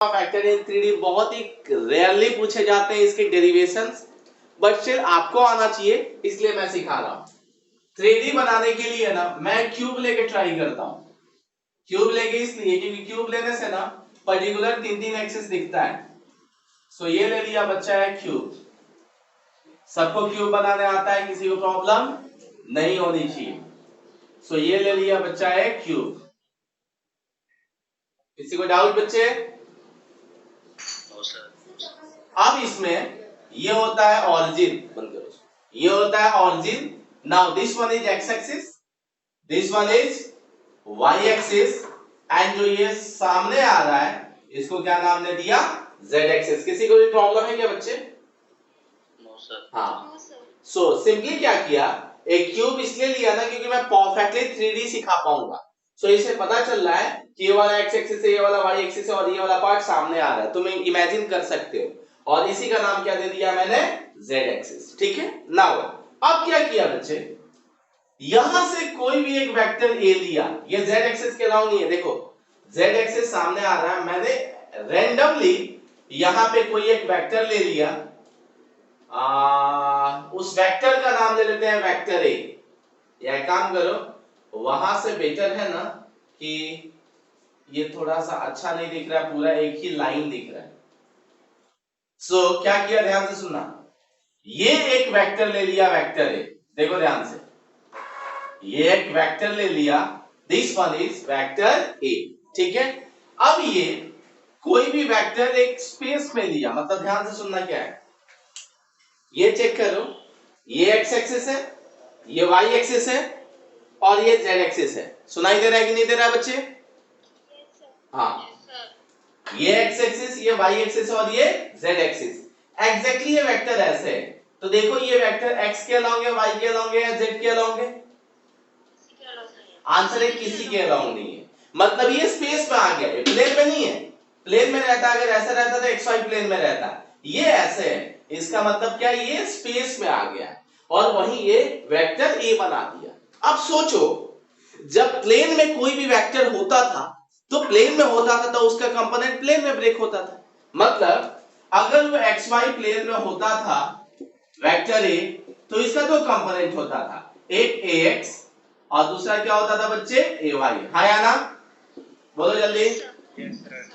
Factor in 3D बहुत ही rarely पूछे जाते हैं इसके डेरिवेशंस, बट स्टिल आपको आना चाहिए इसलिए मैं सिखा रहा हूं। 3D बनाने के लिए ना मैं क्यूब लेके ट्राई करता हूं। क्यूब लेके इसलिए क्योंकि क्यूब लेने से ना पर्टिकुलर 3 एक्सिस दिखता है। सो ये ले लिया बच्चा है क्यूब। सबको क्यूब बनाने आता है, किसी को प्रॉब्लम नहीं होनी चाहिए। सो ये ले लिया बच्चा है क्यूब। किसी को डाउट बच्चे? अब इसमें ये होता है ऑरिजिन, बंद करो, ये होता है origin. Now this one is x axis, this one is y axis, and जो ये सामने आ रहा है इसको क्या नाम ने दिया? Z axis. किसी को भी प्रॉब्लम है क्या बच्चे? No sir. हाँ, सो सिंपली क्या किया, एक क्यूब इसलिए लिया ना क्योंकि मैं परफेक्टली 3D सिखा पाऊंगा। सो इसे पता चल रहा है कि ये वाला एक्स एक्सिस है, ये वाला वाई एक्सिस है और ये वाला पार्ट सामने आ रहा है, तुम इमेजिन कर सकते हो। और इसी का नाम क्या दे दिया मैंने? Z axis. ठीक है। नाउ अब क्या किया बच्चे, यहां से कोई भी एक वेक्टर ए लिया, ये जेड एक्सिस के अलावा नहीं है। देखो जेड एक्सिस सामने आ रहा है, मैंने रैंडमली यहां पे कोई एक वेक्टर ले लिया, उस वेक्टर का नाम ले लेते हैं वेक्टर ए। या काम करो, वहां से बेटर है ना कि ये थोड़ा सा अच्छा नहीं दिख रहा, पूरा एक ही लाइन दिख रहा है। सो क्या किया, ध्यान से सुनना, ये एक वेक्टर ले लिया वेक्टर ए। देखो ध्यान से, ये एक वेक्टर ले लिया, this one is vector A. ठीक है। अब ये कोई भी वेक्टर एक स्पेस में लिया, मतलब ध्यान से सुनना क्या है, ये चेक करो, ये एक्स एक्सिस है, ये वाई एक्सिस है और ये जेड एक्सिस है। सुनाई दे रहा है कि नहीं दे रहा है बच्चे? हाँ, ये एक्स एक्सिस, ये वाई एक्सिस और ये जेड एक्सिस। एग्जैक्टली ये वेक्टर ऐसे है, तो देखो ये वेक्टर एक्स के अलोंग है, वाई के अलोंग है या जेड के अलोंग है? आंसर है किसी के अलोंग नहीं है। मतलब ये स्पेस में आ गया, ये प्लेन में नहीं है। प्लेन में रहता, अगर ऐसा रहता तो एक्स वाई प्लेन में रहता, ये ऐसे है। इसका मतलब क्या, ये स्पेस में आ गया और वहीं ये वेक्टर ए बना दिया। अब सोचो, जब प्लेन में कोई भी वेक्टर होता था तो प्लेन में होता था तो उसका कंपोनेंट प्लेन में ब्रेक होता था। मतलब अगर वो एक्स वाई प्लेन में होता था वेक्टर ए, तो इसका दो कंपोनेंट होता था, एक ए एक्स और दूसरा क्या होता था बच्चे? ए वाई। हाँ या ना? बोलो जल्दी।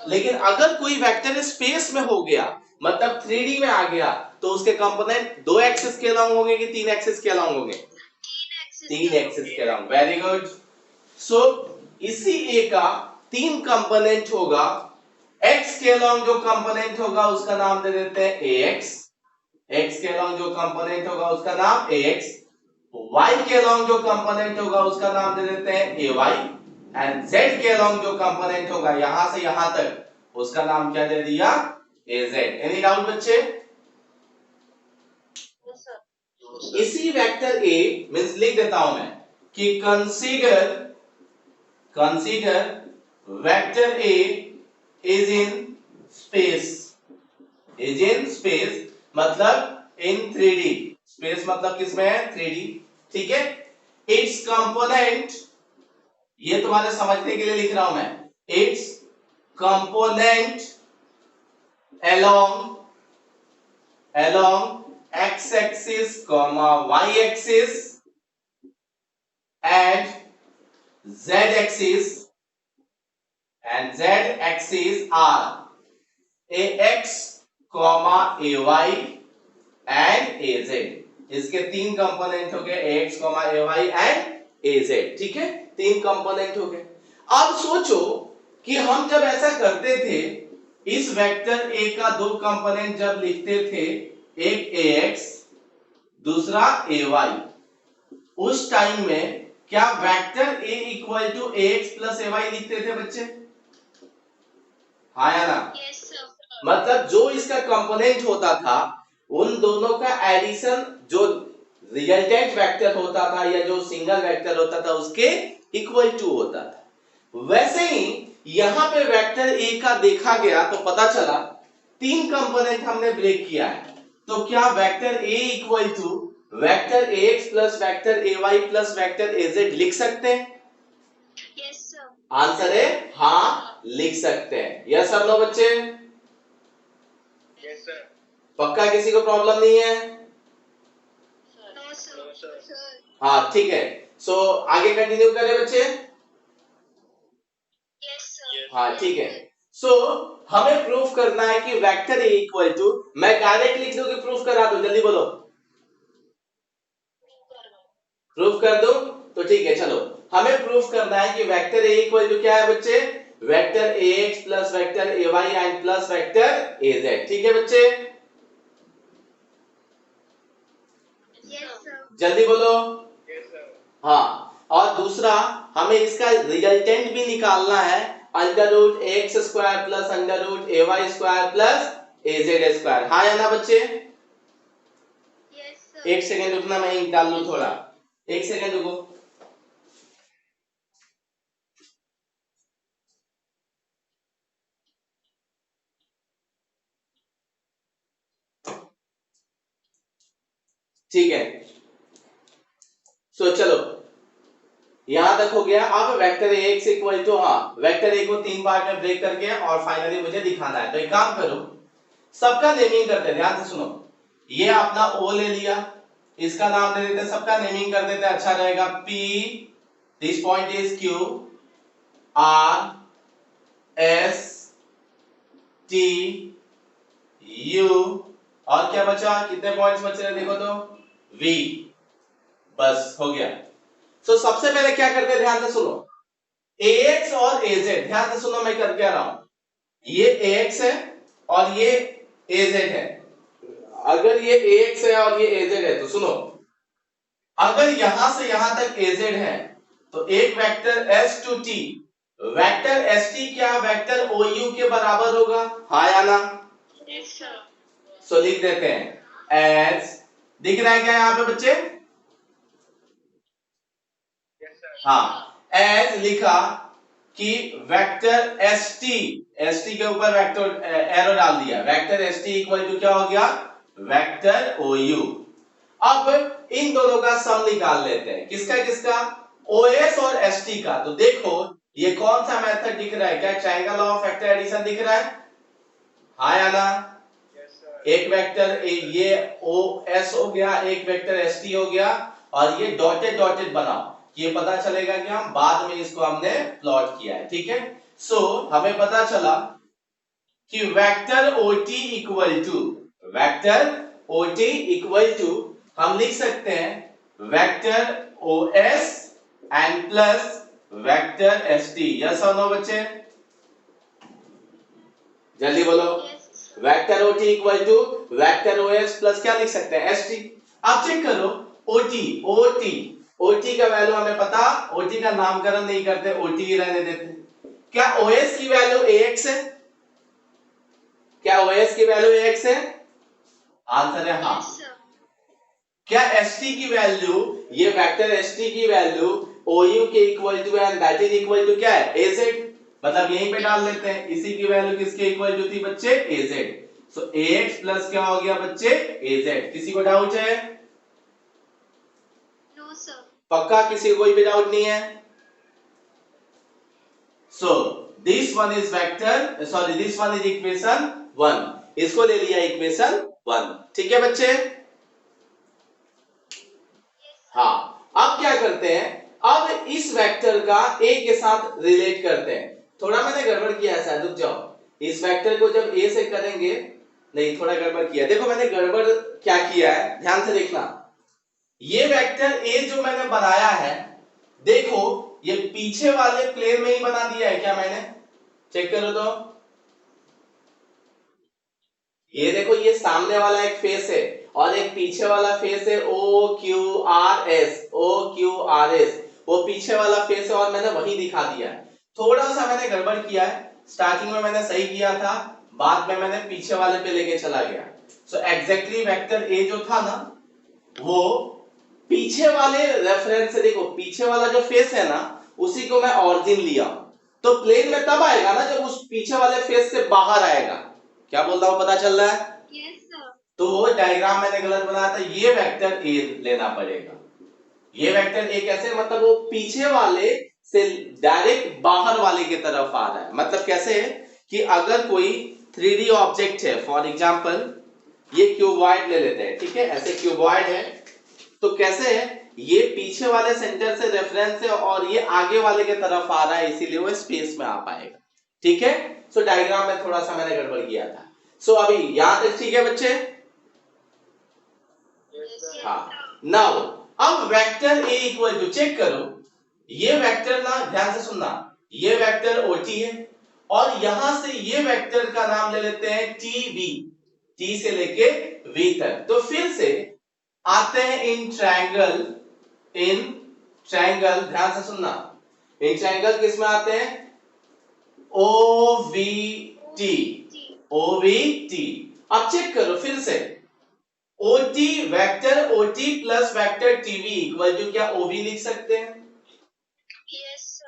लेकिन अगर कोई वेक्टर स्पेस में हो गया, मतलब 3D में आ गया, तो उसके कंपोनेंट दो एक्सिस के अलोंग होंगे कि 3 एक्सिस के अलोंग होंगे? 3 एक्सिस के अलोंग। Very good. सो इसी ए का 3 कंपोनेंट होगा। x के अलोंग जो कंपोनेंट होगा उसका नाम दे देते हैं ax, x के अलोंग जो कंपोनेंट होगा उसका नाम ax, y के अलोंग जो कंपोनेंट होगा उसका नाम दे देते हैं ay, एंड z के अलोंग जो कंपोनेंट होगा यहां से यहां तक उसका नाम क्या दे दिया? az। एनी डाउट बच्चे? इसी वेक्टर a मींस लिख देता हूं मैं कि consider vector a is in space, is in space मतलब in 3D। space मतलब किसमें है? 3D। ठीक है। its component, ये तुम्हारे समझने के लिए लिख रहा हूं मैं, its component along x axis y axis and z axis are ax, ay and az। इसके 3 कंपोनेंट हो गए, ax, ay and az। ठीक है, 3 कंपोनेंट हो गए। अब सोचो कि हम जब ऐसा करते थे, इस वेक्टर a का 2 कंपोनेंट जब लिखते थे, एक ax दूसरा ay, उस टाइम में क्या vector a equal to ax plus ay लिखते थे बच्चे? हाँ या ना? yes, मतलब जो इसका कंपोनेंट होता था उन दोनों का एडिशन जो रिजल्टेंट वेक्टर होता था या जो सिंगल वेक्टर होता था उसके इक्वल टू होता था। वैसे ही यहां पे वेक्टर a का देखा गया तो पता चला 3 कंपोनेंट हमने ब्रेक किया है, तो क्या vector a equal to vector ax plus vector ay plus vector az लिख सकते हैं? Yes sir. आंसर है हाँ, लिख सकते हैं। यस सर, नो बच्चे? पक्का किसी को प्रॉब्लम नहीं है? हाँ ठीक है। सो आगे कंटिन्यू करें बच्चे? हाँ ठीक है। सो हमें प्रूफ करना है कि वेक्टर ए इक्वल टू, मैं डायरेक्ट लिख दूं कि प्रूफ करा दूं? जल्दी बोलो। प्रूफ कर दूं? तो ठीक है चलो, हमें प्रूफ करना है कि वेक्टर ए इक्वल टू क्या है बच्चे? Vector ax plus vector ay and plus vector az। ठीक है बच्चे? जल्दी बोलो। हाँ, और दूसरा हमें इसका रिजल्टेंट भी निकालना है, under root X square plus under root A Y square plus A Z square. हाँ या ना बच्चे? एक सेकेंड रुकना, मैं इंक डाल लूं थोड़ा, एक सेकेंड रुको। ठीक है, सो चलो यहां तक हो गया। अब वेक्टर एक्स इक्वल टू, हाँ वेक्टर ए को 3 पार्ट में ब्रेक करके और फाइनली मुझे दिखाना है। तो एक काम करो, सबका नेमिंग करते हैं, ध्यान से सुनो। ये अपना ओ ले लिया, इसका नाम दे देते हैं, सबका नेमिंग कर देते हैं, अच्छा रहेगा। P, this point is Q, R, S, T, U, और क्या बचा? कितने पॉइंट्स बचे हैं देखो तो? V। बस हो गया। सो सबसे पहले क्या करते हैं, ध्यान से सुनो। AX और AZ, ध्यान से सुनो मैं कर क्या रहा हूं। ये AX है और ये AZ है। अगर ये AX है और ये AZ है तो सुनो, अगर यहां से यहां तक AZ है तो एक वेक्टर S2T, वेक्टर ST क्या वेक्टर OU के बराबर होगा? हाँ या ना? सो लिख देते हैं एज, दिख रहा है क्या यहां पे बच्चे? हाँ, एज लिखा कि वेक्टर ST के ऊपर वेक्टर एरो डाल दिया, वेक्टर ST इक्वल टू क्या हो गया? Vector OU। अब इन दोनों का सम निकाल लेते हैं, किसका किसका? OS और ST का। तो देखो ये कौन सा मेथड दिख रहा है? क्या ट्रायंगल ऑफ वेक्टर एडिशन दिख रहा है? हाँ या ना? एक वेक्टर ये OS हो गया, एक वेक्टर ST हो गया, और ये डॉटेड डॉटेड बनाओ, ये पता चलेगा कि हम बाद में इसको हमने प्लॉट किया है। ठीक है, सो हमें पता चला कि vector OT equal to, vector OT equal to हम लिख सकते हैं vector OS and plus vector ST। Yes और नो बच्चे? जल्दी बोलो। Vector OT equal to vector OS plus क्या लिख सकते हैं? ST। आप चेक करो, OT का वैल्यू हमें पता, OT का नामकरण नहीं करते, OT ही रहने देते। क्या OS की वैल्यू AX है? क्या OS की वैल्यू AX है? आंसर है हाँ। क्या ST की वैल्यू, ये वेक्टर ST की वैल्यू OU के equal to and that is equal to क्या है? AZ। मतलब यहीं पे डाल लेते हैं, इसी की वैल्यू किसके इक्वल टू थी बच्चे? AZ। सो AX प्लस क्या हो गया बच्चे? AZ। किसी को डाउट है? No sir. पक्का किसी को कोई भी डाउट नहीं है? So this one is vector, sorry this one is equation 1, इसको ले लिया इक्वेशन 1। ठीक है बच्चे? हाँ, अब क्या करते हैं, अब इस वेक्टर का A के साथ रिलेट करते हैं। थोड़ा मैंने गड़बड़ किया है शायद, रुक जाओ। इस वेक्टर को जब A से करेंगे, नहीं थोड़ा गड़बड़ किया, देखो मैंने गड़बड़ क्या किया है, ध्यान से देखना। ये वेक्टर A जो मैंने बनाया है, देखो ये पीछे वाले प्लेन में ही बना दिया है क्या मैंने? चेक करो तो, ये देखो ये सामने वाला एक फेस है और एक पीछे वाला फेस है OQRS, OQRS, वो पीछे वाला फेस है और मैंने वही दिखा दिया है। थोड़ा सा मैंने गड़बड़ किया है, स्टार्टिंग में मैंने सही किया था, बाद में मैंने पीछे वाले पे लेके चला गया। सो एग्जैक्टली वेक्टर A जो था ना, वो पीछे वाले रेफरेंस से, देखो पीछे वाला जो फेस है ना, उसी को मैं ऑरिजिन लिया, तो प्लेन में तब आएगा ना जब उस पीछे वाले फेस से बाहर आएगा। क्या बोल रहा हूं, पता चल रहा है? Yes sir. तो डायग्राम मैंने गलत बनाया था, ये वेक्टर A लेना पड़ेगा। ये वेक्टर A कैसे, मतलब वो पीछे वाले से डायरेक्ट बाहर वाले की तरफ आ रहा है। मतलब कैसे है कि अगर कोई 3D ऑब्जेक्ट है, फॉर एग्जांपल ये क्यूबॉइड ले लेते हैं, ठीक है, ऐसे क्यूबॉइड है। तो कैसे है, ये पीछे वाले सेंटर से रेफरेंस है और ये आगे वाले के तरफ आ रहा है, इसीलिए वो स्पेस में आ पाएगा, ठीक है। सो डायग्राम में थोड़ा सा मैंने गड़बड़ किया था। सो अभी यहां तक ठीक है बच्चे? हाँ, नाउ अब vector a equal to, check करो, ये वेक्टर ना, ध्यान से सुनना, ये वेक्टर ओटी है और यहां से ये वेक्टर का नाम ले लेते हैं टी वी, टी से लेके वी तक। तो फिर से आते हैं इन ट्रायंगल, ध्यान से सुनना, इन ट्रायंगल किस में आते हैं? O V T, O V T. अब चेक करो फिर से, OT vector OT plus vector TV equal to क्या ओवी लिख सकते हैं?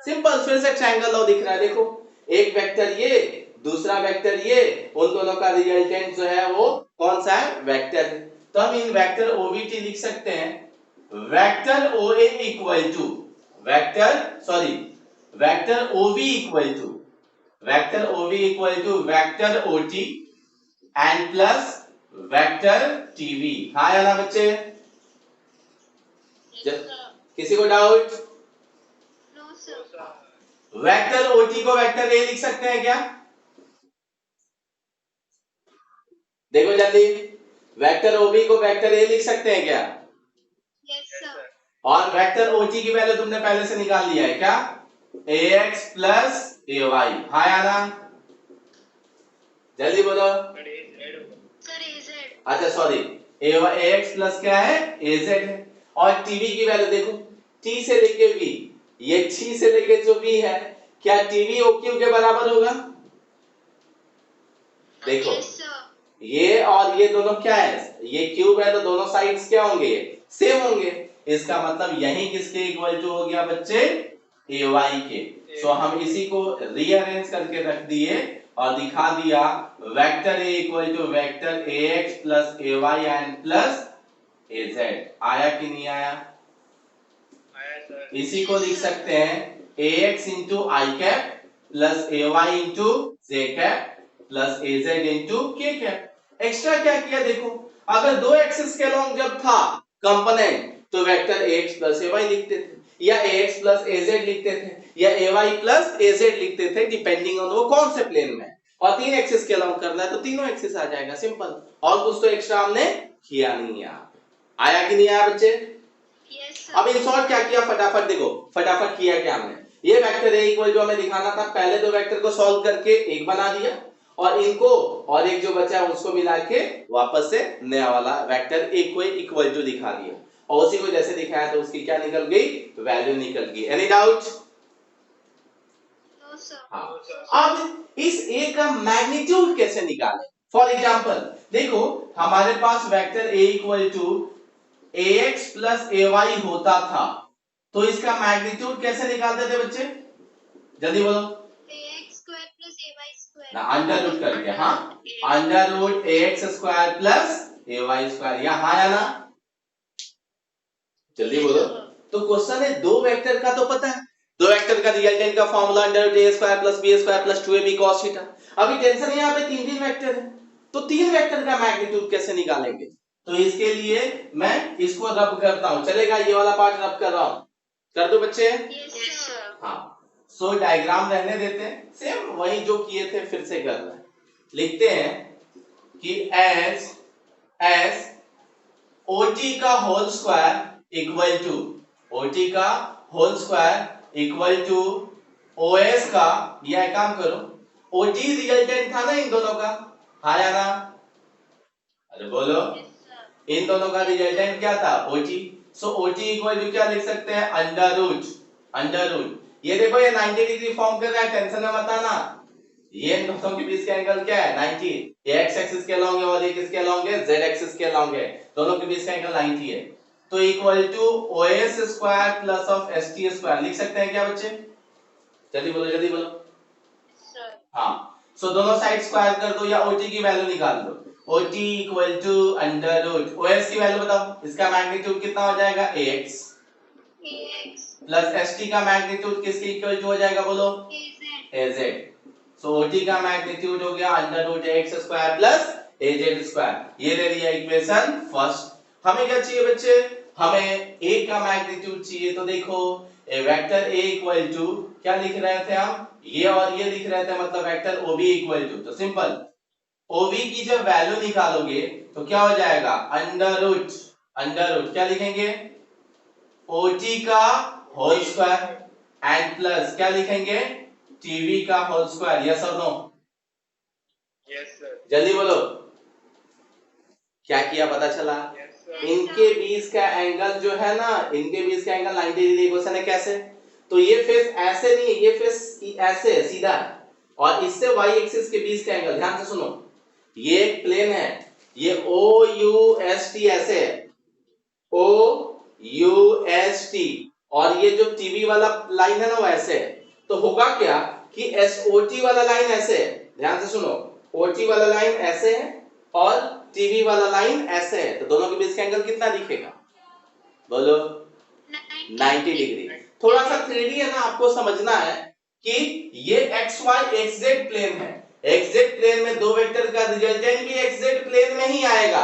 सिंपल, फिर से ट्रायंगल लॉ दिख रहा है, देखो एक वेक्टर ये, दूसरा वेक्टर ये, उन दोनों का रिजल्टेंट जो है वो कौन सा है? वेक्टर है। तो हम इन वेक्टर ओवीटी लिख सकते हैं, vector OA equal to vector OV equal to vector OT and plus vector TV. हाँ या ना बच्चे? किसी को डाउट? वेक्टर ओटी को वेक्टर ए लिख सकते हैं क्या? देखो जल्दी, वेक्टर ओबी को वेक्टर ए लिख सकते हैं क्या? Yes sir. और वेक्टर ओटी की वैल्यू तुमने पहले से निकाल लिया है क्या? ax plus ay। हाँ या ना? जल्दी बोलो। Sir az। अच्छा सॉरी, ax प्लस क्या है? az है। और टीवी की वैल्यू देखो, t से लेके v, ये t से लेके जो v है, क्या टीवी ओक्यू के बराबर होगा? देखो ये और ये दोनों क्या है? ये क्यूब है तो दोनों साइड्स क्या होंगे? सेम होंगे। इसका मतलब यही किसके इक्वल टू हो गया बच्चे? ay के। सो हम इसी को रीअरेंज करके रख दिए और दिखा दिया vector a equal to vector ax plus ay and plus az। आया कि नहीं आया? आया सर। इसी को लिख सकते हैं ax into i cap plus ay into j cap plus az into k cap. Extra क्या किया देखो, अगर दो एक्सिस के लॉन्ग जब था कंपोनेंट तो वेक्टर ax प्लस ay लिखते थे, या ax प्लस az लिखते थे, या ay प्लस az लिखते थे, डिपेंडिंग ऑन वो कौन से प्लेन में। और तीन एक्सिस के लॉन्ग करना है तो तीनों एक्सिस आ जाएगा, सिंपल। और कुछ तो एक्स्ट्रा हमने किया नहीं है। आया कि नहीं आया बच्चे? अब इन शॉर्ट क्या किया, फटाफट देखो, फटाफट किया क्या हमने, ये वेक्टर a इक्वल टू हमें दिखाना था, पहले दो वेक्टर को सॉल्व करके एक बना दिया और इनको और एक जो बचा उसको मिला के वापस से नया वाला वेक्टर a को इक्वल टू दिखा दिया और उसी को जैसे दिखाया तो उसकी क्या निकल गई? वैल्यू निकल गई। Any doubt? No sir. हाँ। अब इस a का मैग्नीट्यूड कैसे निकालें? फॉर एग्जांपल देखो, हमारे पास vector a equal to ax plus ay होता था, तो इसका मैग्नीट्यूड कैसे निकालते थे बच्चे? जल्दी बोलो। ax square plus ay square ना अंडर रूट करके, हाँ, under root ax square plus ay square, या हाँ या ना? जल्दी बोलो। तो क्वेश्चन है दो वेक्टर का तो पता है, दो वेक्टर का रिजल्टेंट का formula under root a square plus b square plus 2ab cos थीटा। अभी टेंशन है, यहाँ पे तीन तीन वेक्टर है, तो तीन वेक्टर का मैग्नीट्यूड कैसे निकालेंगे? तो इसके लिए मैं इसको रब करता हूं, चलेगा? ये वाला पार्ट रब कर रहा हूं, कर दो बच्चे। Yes sir. हाँ, सो डायग्राम रहने देते हैं, सेम वही जो किए थे फिर से कर रहे हैं। लिखते हैं कि एस ओटी का whole square equal to OT का whole square equal to OS का, या एक काम करो, ओटी रिजल्टेंट था ना इन दोनों का, हाँ या ना? अरे बोलो, इन दोनों का रिजल्टेंट क्या था? OT. So OT equal to क्या लिख सकते हैं? Under root. ये देखो ये 90 डिग्री फॉर्म कर रहा है, टेंशन में मत आना। ये इन दोनों के बीच का एंगल क्या है? 90। ये x एक्सिस के लॉन्ग है और ये किसके लॉन्ग है? z एक्सिस के लॉन्ग है, दोनों के बीच का एंगल 90 है। तो equal to OS square plus of ST square लिख सकते हैं क्या बच्चे? जल्दी बोलो। सर। हाँ, सो दोनों साइड स्क्वायर कर दो या OT की वैल्यू निकाल दो। OT equal to under root OS की वैल्यू बताओ, इसका मैग्नीट्यूड कितना हो जाएगा? ax प्लस ST का मैग्नीट्यूड किसके इक्वल टू हो जाएगा? बोलो, az। सो OT का मैग्नीट्यूड हो गया under root ax square plus az square. ये ले लिया इक्वेशन फर्स्ट। हमें क्या चाहिए बच्चे, हमें a का मैग्नीट्यूड चाहिए। तो देखो ए वेक्टर a इक्वल टू क्या लिख रहे थे हम, ये और ये लिख रहे थे, मतलब वेक्टर ob इक्वल टू, तो सिंपल ob की जब वैल्यू निकालोगे तो क्या हो जाएगा, अंडर रूट क्या लिखेंगे, ot का होल स्क्वायर एंड प्लस क्या लिखेंगे, tv का होल स्क्वायर। यस और नो? Yes, sir. जल्दी बोलो, क्या किया पता चला? Yes, sir. इनके बीच का एंगल जो है ना, इनके बीच का एंगल 90 डिग्री। क्वेश्चन है कैसे, तो ये फेस ऐसे नहीं है, ये फेस ऐसे है सीधा, और इससे y एक्सिस के बीच का एंगल, ध्यान से सुनो, ये एक प्लेन है, ये ओ यू एस टी ऐसे है, ओ यू एस टी, और ये जो टीवी वाला लाइन है ना वो ऐसे है। तो होगा क्या कि एस ओ टी वाला लाइन ऐसे है, ध्यान से सुनो, ओ टी वाला लाइन ऐसे है और टीवी वाला लाइन ऐसे है, तो दोनों के बीच का एंगल कितना दिखेगा, बोलो? 90 डिग्री। थोड़ा सा 3D है ना, आपको समझना है कि ये xy xz प्लेन है, xz प्लेन में दो वेक्टर का रिजल्टेंट भी xz प्लेन में ही आएगा,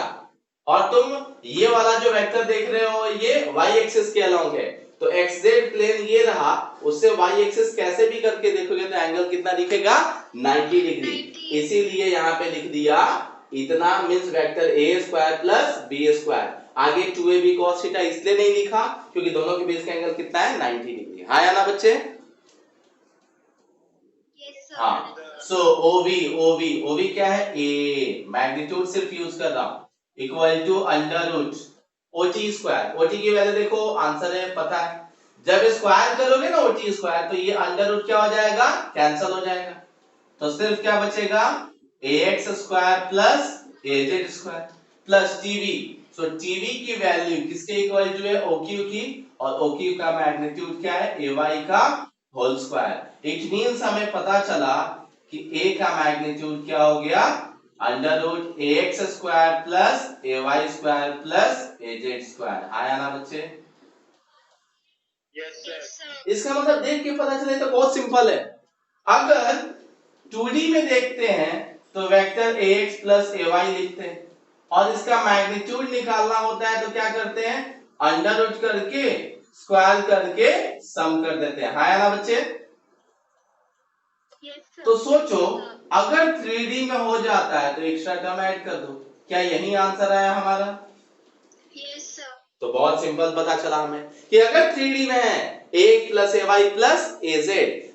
और तुम ये वाला जो वेक्टर देख रहे हो ये y एक्सिस के अलोंग है, तो xz प्लेन ये रहा, उससे y एक्सिस कैसे भी करके देखोगे तो एंगल कितना दिखेगा, 90 डिग्री। इसीलिए यहाँ पे लिख दिया इतना, means vector a square plus b square. आगे 2ab cos थीटा इसलिए नहीं लिखा क्योंकि दोनों के बीच का एंगल कितना है, 90 डिग्री। हाँ या ना बच्चे? Yes, sir. हाँ, सो OB क्या है, a, मैग्नीट्यूड सिर्फ यूज कर रहा हूं, equal to under root OT square. OT की वैल्यू देखो, आंसर है पता है, जब स्क्वायर करोगे ना OT स्क्वायर तो ये अंडर रूट क्या हो जाएगा, कैंसिल हो जाएगा, तो सिर्फ क्या बचेगा, ax square plus az square plus tv। सो tv की वैल्यू किसके इक्वल टू है, oq की, और oq का मैग्नीट्यूड क्या है, ay का होल स्क्वायर। इट मींस हमें पता चला कि a का मैग्नीट्यूड क्या हो गया, under root ax square plus ay square plus az square. आया ना बच्चे? Yes, sir. Yes, sir. इसका मतलब देख के पता चले तो बहुत सिंपल है। अगर 2D में देखते हैं तो वेक्टर ax प्लस ay लिखते हैं, और इसका मैग्नीट्यूड निकालना होता है तो क्या करते हैं, अंडर रूट करके स्क्वायर करके सम कर देते हैं। हाँ या ना बच्चे? Yes, sir. तो सोचो अगर 3D में हो जाता है तो एक्स्ट्रा टर्म ऐड कर दो। क्या यही आंसर आया हमारा? Yes, sir. तो बहुत सिंपल पता चला हमें कि अगर 3D में है a plus ay plus az,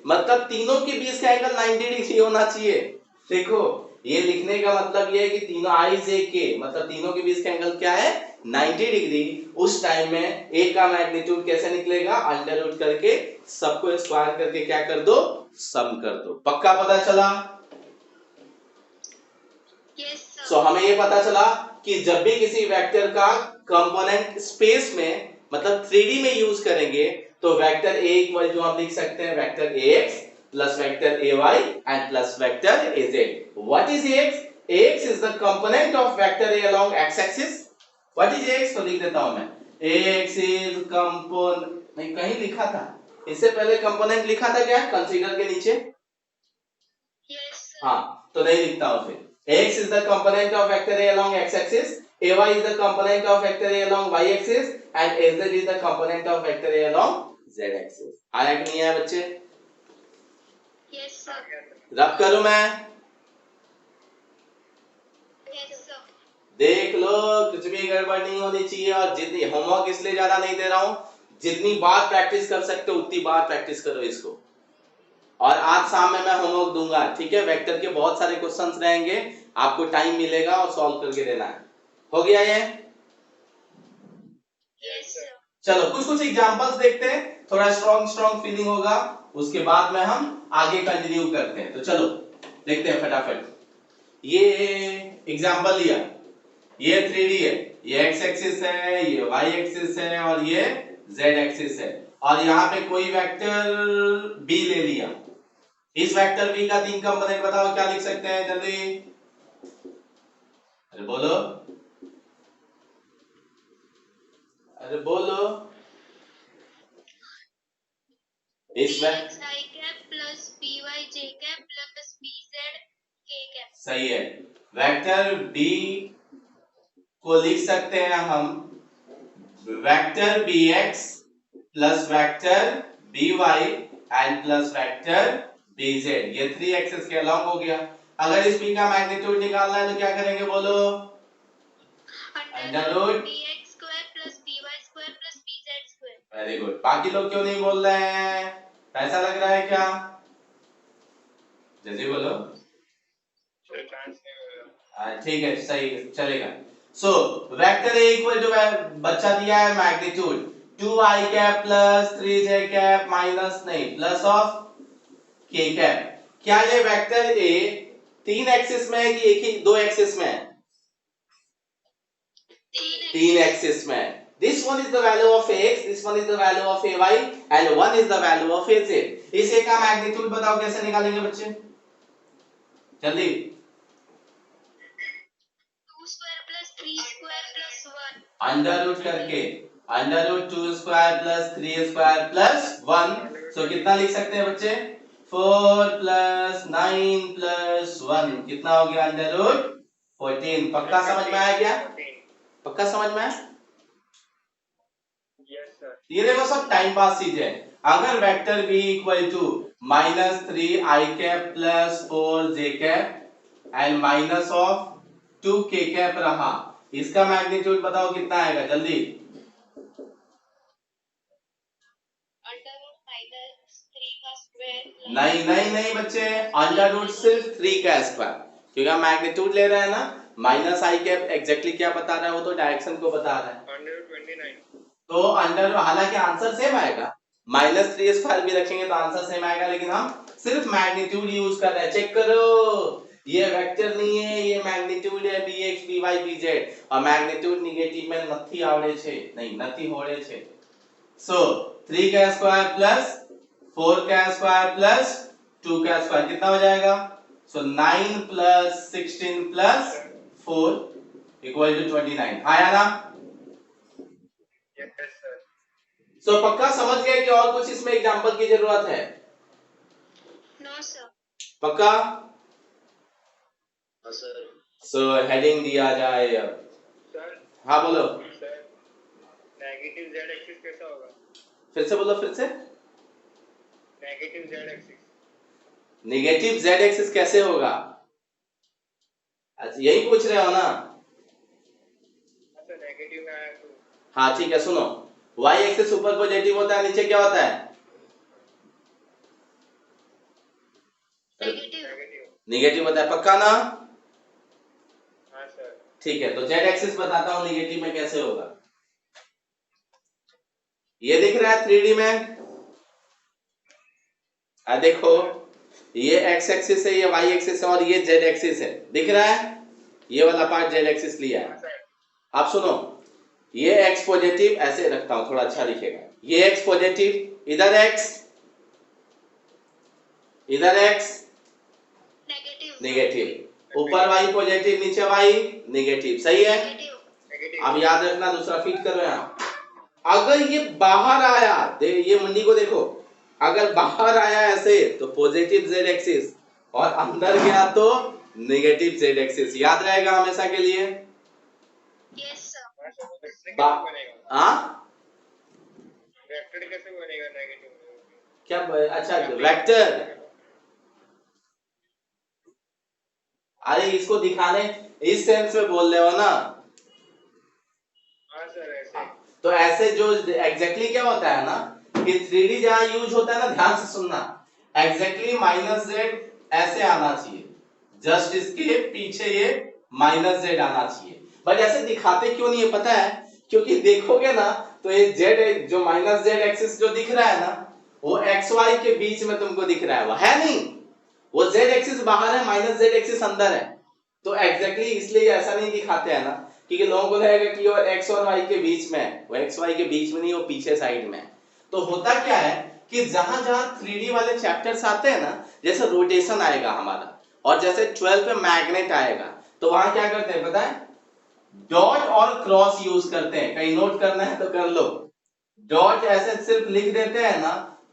मतलब तीनों के बीच का एंगल 90 डिग्री होना चाहिए। देखो ये लिखने का मतलब ये है कि तीनों i j k, मतलब तीनों के बीच का एंगल क्या है, 90 डिग्री। उस टाइम में a का मैग्नीट्यूड कैसे निकलेगा, अंडर रूट करके सबको स्क्वायर करके क्या कर दो, सम कर दो। पक्का पता चला? Yes, sir. सो हमें ये पता चला कि जब भी किसी वेक्टर का कंपोनेंट स्पेस में, मतलब 3D में यूज करेंगे तो वेक्टर a इक्वल टू हम लिख सकते हैं vector ax plus vector ay and plus vector az। What is ax? ax is the component of vector a along x axis. What is ax? तो लिख देता हूं मैं, ax इज कंपोनेंट, नहीं कहीं लिखा था, इससे पहले कंपोनेंट लिखा था क्या, कंसीडर के नीचे? Yes, sir. हाँ, तो नहीं लिखता हूं फिर। x is the component of vector a along x axis, ay is the component of vector a along y axis, and az is the component of vector a along z axis। आया कि नहीं आया बच्चे? Yes, sir. रब करूं मैं? Yes, sir. देख लो, कुछ भी गड़बड़ नहीं होनी चाहिए। और जितनी होमवर्क इसलिए ज्यादा नहीं दे रहा हूं, जितनी बार प्रैक्टिस कर सकते हो उतनी बार प्रैक्टिस करो इसको। और आज शाम में मैं होमवर्क दूंगा, ठीक है? वेक्टर के बहुत सारे क्वेश्चंस रहेंगे, आपको टाइम मिलेगा और सॉल्व करके देना है। हो गया ये? Yes, sir. चलो कुछ कुछ एग्जांपल्स देखते हैं, थोड़ा स्ट्रॉन्ग फीलिंग होगा, उसके बाद में हम आगे कंटिन्यू करते हैं। तो चलो देखते हैं फटाफट। ये एग्जांपल लिया, ये 3D है, ये x एक्सिस है, ये y एक्सिस है और ये z एक्सिस है, और यहाँ पे कोई वेक्टर b ले लिया। इस वेक्टर b का 3 कंपोनेंट बताओ, क्या लिख सकते हैं जल्दी? अरे बोलो, अरे बोलो। इस bx i cap plus by j cap plus bz k cap. सही है। वेक्टर बी को लिख सकते हैं हम vector b x plus vector b y and plus vector b z, ये 3 एक्सिस के अलॉन्ग हो गया। अगर इस बी का मैग्नीट्यूड निकालना है तो क्या करेंगे बोलो? Under root bx square plus by square plus bz square। Very good. बाकी लोग क्यों नहीं बोल रहे हैं? ऐसा लग रहा है क्या? जल्दी बोलो। सर चांस नहीं होगा। ठीक है, सही चलेगा। So vector a equal to बच्चा दिया है magnitude 2i cap plus 3j cap minus नहीं प्लस ऑफ k कैप। क्या ये वेक्टर ए 3 एक्सिस में है कि एक ही 2 एक्सिस में है? 3 एक्सिस में है। This one is the value of x, this one is the value of ay and one is the value of az। इस a का मैग्नीट्यूड बताओ कैसे निकालेंगे बच्चे? जल्दी। 2 square plus 3 square plus 1 under root करके under root 2 square plus 3 square plus 1, सो कितना लिख सकते हैं बच्चे? 4 प्लस 9 प्लस 1 कितना हो गया? Under root 14। पक्का समझ में आया क्या? पक्का समझ में आया? Yes sir. ये देखो सब टाइम पास चीजें हैं। अगर vector b equal to -3i cap plus 4j cap and minus of 2k cap रहा, इसका मैग्नीट्यूड बताओ कितना आएगा? जल्दी। अंडर रूट माइनस 3 का स्क्वायर नहीं नहीं नहीं बच्चे, अंडर रूट सिर्फ 3 का स्क्वायर, क्योंकि हम मैग्नीट्यूड ले रहे हैं ना। माइनस आई कैप एग्जैक्टली क्या बता रहा है? वो तो डायरेक्शन को बता रहा है। Under root 29। तो अंडर, हालांकि आंसर सेम आएगा, -3 स्क्वायर भी रखेंगे तो आंसर सेम आएगा, लेकिन हम सिर्फ मैग्नीट्यूड यूज कर रहे हैं। चेक करो, ये वेक्टर नहीं है, ये मैग्नीट्यूड है bx by bz, और मैग्नीट्यूड नेगेटिव में નથી આવડે છે, नहीं નથી હોડે છે। सो 3 का स्क्वायर प्लस 4 का स्क्वायर प्लस 2 का स्क्वायर कितना हो जाएगा? सो 9 प्लस 16 प्लस 4 इक्वल टू 29। आया ना? Yes sir. सो पक्का समझ गए कि और कुछ इसमें एग्जांपल की जरूरत है? No sir. पक्का? हां सर। सो हेडिंग दिया जाए अब। सर। हाँ बोलो। सर नेगेटिव z एक्सिस कैसा होगा? फिर से बोलो, फिर से। Negative z axis. Negative z axis कैसे होगा? अच्छा यही पूछ रहे हो ना? सर नेगेटिव में आया तो। हाँ ठीक है, सुनो, y एक्सिस ऊपर पॉजिटिव होता है, नीचे क्या होता है? नेगेटिव होता है। पक्का ना? हाँ सर। ठीक है, तो z एक्सिस बताता हूं नेगेटिव में कैसे होगा। ये दिख रहा है 3D में? देखो, ये x एक्सिस है, ये y एक्सिस है और ये z एक्सिस है, दिख रहा है? ये वाला पार्ट z एक्सिस लिया है। आप सुनो, ये x पॉजिटिव, ऐसे रखता हूं थोड़ा अच्छा दिखेगा, ये x पॉजिटिव, इधर x, इधर x नेगेटिव, ऊपर y पॉजिटिव, नीचे y नेगेटिव, सही है? अब याद रखना, दूसरा फिट करो यहां। अगर ये बाहर आया, ये मुंडी को देखो, अगर बाहर आया ऐसे तो पॉजिटिव z एक्सिस, और अंदर गया तो नेगेटिव z एक्सिस। याद रहेगा हमेशा के लिए? Yes sir. हाँ, वेक्टर कैसे बनेगा नेगेटिव में? क्या? अच्छा वेक्टर, अरे इसको दिखाने इस सेंस में बोल रहे हो ना? हाँ सर ऐसे। तो ऐसे जो एग्जैक्टली क्या होता है ना कि 3D जहां यूज होता है ना, ध्यान से सुनना, एग्जैक्टली -z ऐसे आना चाहिए, जस्ट इसके पीछे ये -z आना चाहिए। बट ऐसे दिखाते क्यों नहीं है पता है? क्योंकि देखोगे ना तो ये z जो -z एक्सिस जो दिख रहा है ना, वो xy के बीच में तुमको दिख रहा है, वो है नहीं, वो z एक्सिस बाहर है, -z एक्सिस अंदर है। तो एग्जैक्टली इसलिए ऐसा नहीं दिखाते हैं ना, क्योंकि लोगों को लगेगा कि वो x और y के बीच में है, वो xy के बीच में नहीं, वो पीछे साइड में है। तो होता क्या है कि जहां जहां 3D वाले चैप्टर्स आते हैं ना, जैसे रोटेशन आएगा हमारा, और जैसे 12 पे मैग्नेट आएगा, तो वहां क्या करते हैं पता है? डॉट और क्रॉस यूज करते हैं। कहीं नोट करना है तो कर लो। डॉट ऐसे सिर्फ लिख देते हैं ना,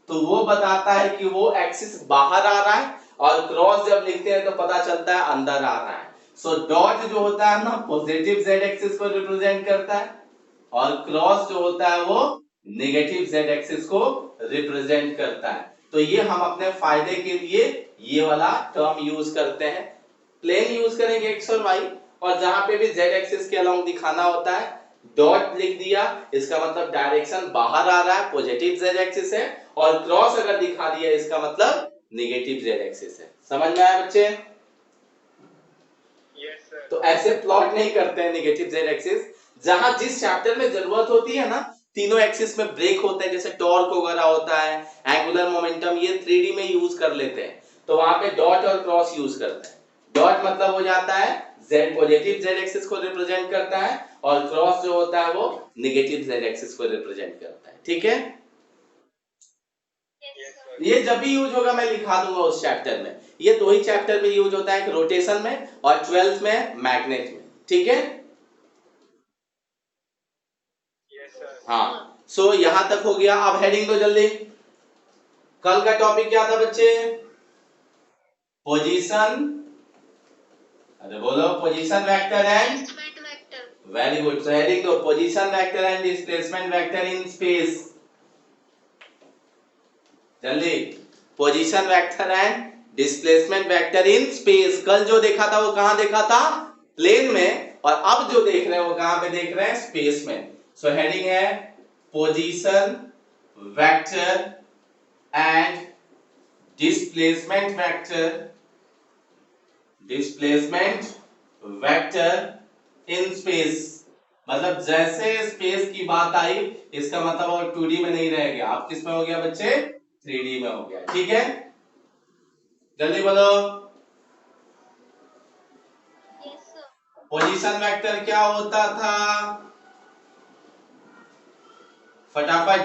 तो वो बताता है कि वो एक्सिस बाहर आ रहा है, और क्रॉस जब लिखते हैं तो पता चलता है अंदर आ रहा है। सो डॉट जो होता है ना पॉजिटिव जेड एक्सिस को रिप्रेजेंट करता है और क्रॉस जो होता है वो नेगेटिव जेड एक्सिस को रिप्रेजेंट करता है। तो ये हम अपने फायदे के लिए ये वाला टर्म यूज करते हैं। प्लेन यूज करेंगे एक्स और वाई, और जहां पे भी जेड एक्सिस के अलोंग दिखाना होता है डॉट लिख दिया, इसका मतलब डायरेक्शन बाहर आ रहा है, पॉजिटिव जेड एक्सिस है, और क्रॉस अगर दिखा दिया इसका मतलब नेगेटिव जेड एक्सिस है। समझ में आया बच्चे? Yes sir. तो ऐसे प्लॉट नहीं करते हैं नेगेटिव जेड एक्सिस। जहां जिस चैप्टर में जरूरत होती है ना, तीनों एक्सिस में ब्रेक होते हैं, जैसे टॉर्क वगैरह होता है, एंगुलर मोमेंटम, ये 3D में यूज कर लेते हैं, तो वहां पे डॉट और क्रॉस यूज करते हैं। डॉट मतलब हो जाता है जेड पॉजिटिव जेड एक्सिस को रिप्रेजेंट करता है, और क्रॉस जो होता है वो नेगेटिव जेड एक्सिस को रिप्रेजेंट करता है। ठीक है, यस सर। ये जब भी यूज होगा मैं लिखा दूंगा उस चैप्टर में। ये दो ही चैप्टर में यूज होता है, एक रोटेशन में और 12th में मैग्नेट में। ठीक है, यस सर। हाँ। सो यहां तक हो गया। अब हेडिंग दो जल्दी। कल का टॉपिक क्या था बच्चे? पोजीशन, अरे बोलो, position vector and, displacement vector. Very good. So heading दो position vector and displacement vector in space. जल्दी, position vector and displacement vector in space. कल जो देखा था वो कहां देखा था? प्लेन में, और अब जो देख रहे हैं वो कहां पे देख रहे हैं? स्पेस में। सो हेडिंग है position vector and displacement vector in space. मतलब जैसे स्पेस की बात आई, इसका मतलब और 2D में नहीं रह गया, आप किस में हो गया बच्चे? 3D में हो गया। ठीक है, जल्दी बोलो। Yes sir. पोजीशन वेक्टर क्या होता था? फटाफट।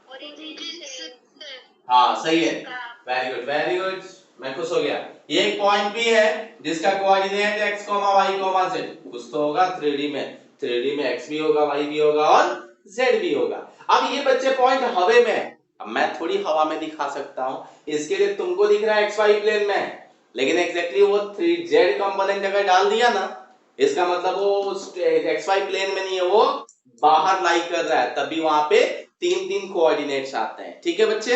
ओरिजिन से। हाँ सही है, वेरी गुड वेरी गुड, मैं खुश हो गया। ये एक पॉइंट भी है जिसका कोऑर्डिनेट x, y, z कुछ तो होगा 3D में। 3D में x भी होगा, y भी होगा और z भी होगा। अब ये बच्चे पॉइंट हवा में है, अब मैं थोड़ी हवा में दिखा सकता हूं, इसके लिए तुमको दिख रहा है xy प्लेन में, लेकिन एग्जैक्टली वो 3z कंपोनेंट अगर डाल दिया ना, इसका मतलब वो xy प्लेन में नहीं है, वो बाहर लाई कर रहा है, तभी वहां पे तीन तीन कोऑर्डिनेट्स आते हैं। ठीक है बच्चे,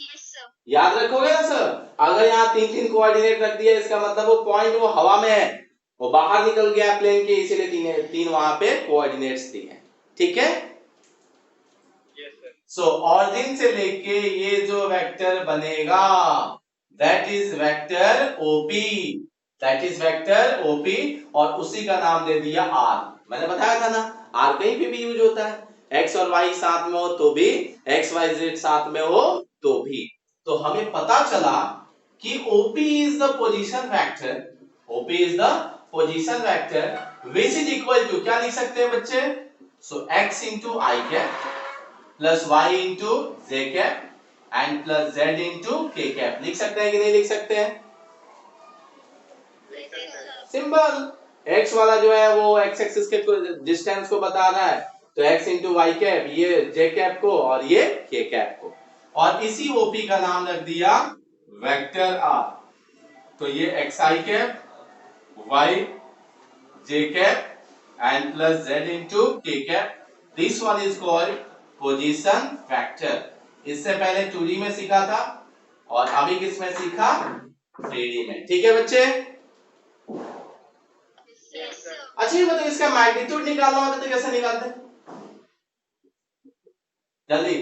यस सर। याद रखोगे ना सर? अगर यहाँ तीन तीन कोऑर्डिनेट रख दिया, इसका मतलब वो पॉइंट वो हवा में है, वो बाहर निकल गया प्लेन के, इसीलिए तीन तीन वहां पे कोऑर्डिनेट्स दिए हैं। ठीक है, यस सर। सो ऑरिजिन से लेके ये जो वेक्टर बनेगा that is vector OP, that is vector OP, और उसी का नाम दे दिया आर। मैंने बताया था ना, आर कहीं पे भी यूज होता है, एक्स और वाई साथ में हो तो भी, एक्स वाई जेड साथ में हो तो भी। तो हमें पता चला कि OP is the position vector, OP is the position vector which is equal to, क्या लिख सकते हैं बच्चे? So x into i cap plus y into j cap and plus z into k cap. लिख सकते हैं कि नहीं लिख सकते हैं? सिंपल, x वाला जो है वो x एक्सिस के डिस्टेंस को बता रहा है, तो x इंटू वाई कैप, ये j कैप को और ये k कैप को, और इसी OP का नाम रख दिया वेक्टर r। तो ये xi cap, y j cap and plus z into k cap, this one is called position vector. इससे पहले 2D में सीखा था और अभी किस में सीखा? 3D में। ठीक है बच्चे, यस सर। अच्छा ये बताओ, इसका मैग्नीट्यूड निकालना होता तो कैसे निकालते? जल्दी,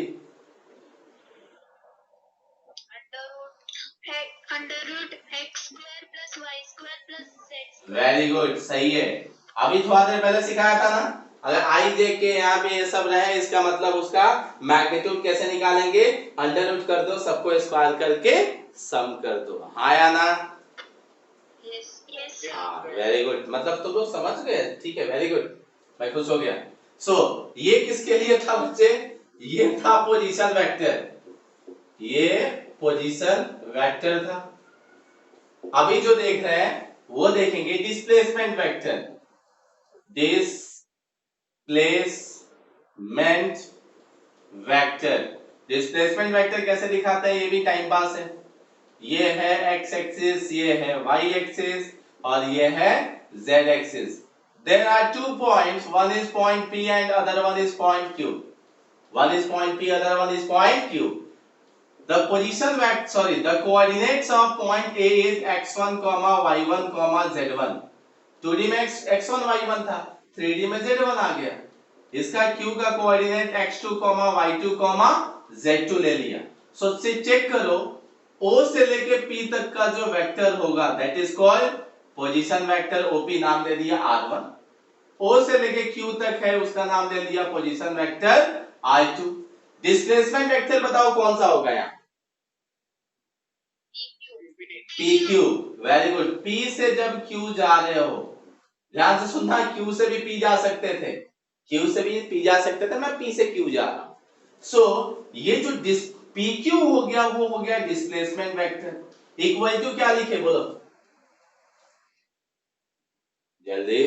under root x square plus y square plus z। Very good, सही है। अभी थोड़ा देर पहले सिखाया था ना, अगर आई देख के यहाँ पे ये सब रहे, इसका मतलब उसका मैग्नीट्यूड कैसे निकालेंगे? अंडर रूट कर दो, सबको स्क्वायर करके सम कर दो, हाँ या ना? यस हाँ वेरी गुड, मतलब तुम लोग समझ गए। ठीक है, वेरी गुड, मैं खुश हो गया। सो ये किसके लिए था बच्चे? ये था पोजीशन वेक्टर, ये पोजीशन वेक्टर था। अभी जो देख रहे हैं वो देखेंगे displacement vector, displacement vector. Displacement vector कैसे दिखाते हैं, ये भी टाइम पास है। ये है x एक्सिस, ये है y एक्सिस और ये है z axis. There are 2 points, one is point P and other one is point Q. One is point P, other one is point Q. The position vector, sorry, the coordinates of point A is x1, y1, z1. 2D में x1 y1 था, 3D में z1 आ गया। इसका q का coordinate x2, y2, z2 ले लिया। सो से check करो O से लेके P तक का जो वेक्टर होगा that is called position vector. OP नाम दे दिया R1। O से लेके Q तक है, उसका नाम दे दिया position vector I2। Displacement vector बताओ कौन सा होगा यहाँ? PQ। Very good. P से जब Q जा रहे हो, ध्यान से सुनना, Q से भी P जा सकते थे, Q से भी P जा सकते थे, मैं P से Q जा रहा हूं। सो ये जो PQ हो गया वो हो गया डिस्प्लेसमेंट वेक्टर। इक्वल टू क्या लिखे बोलो जल्दी,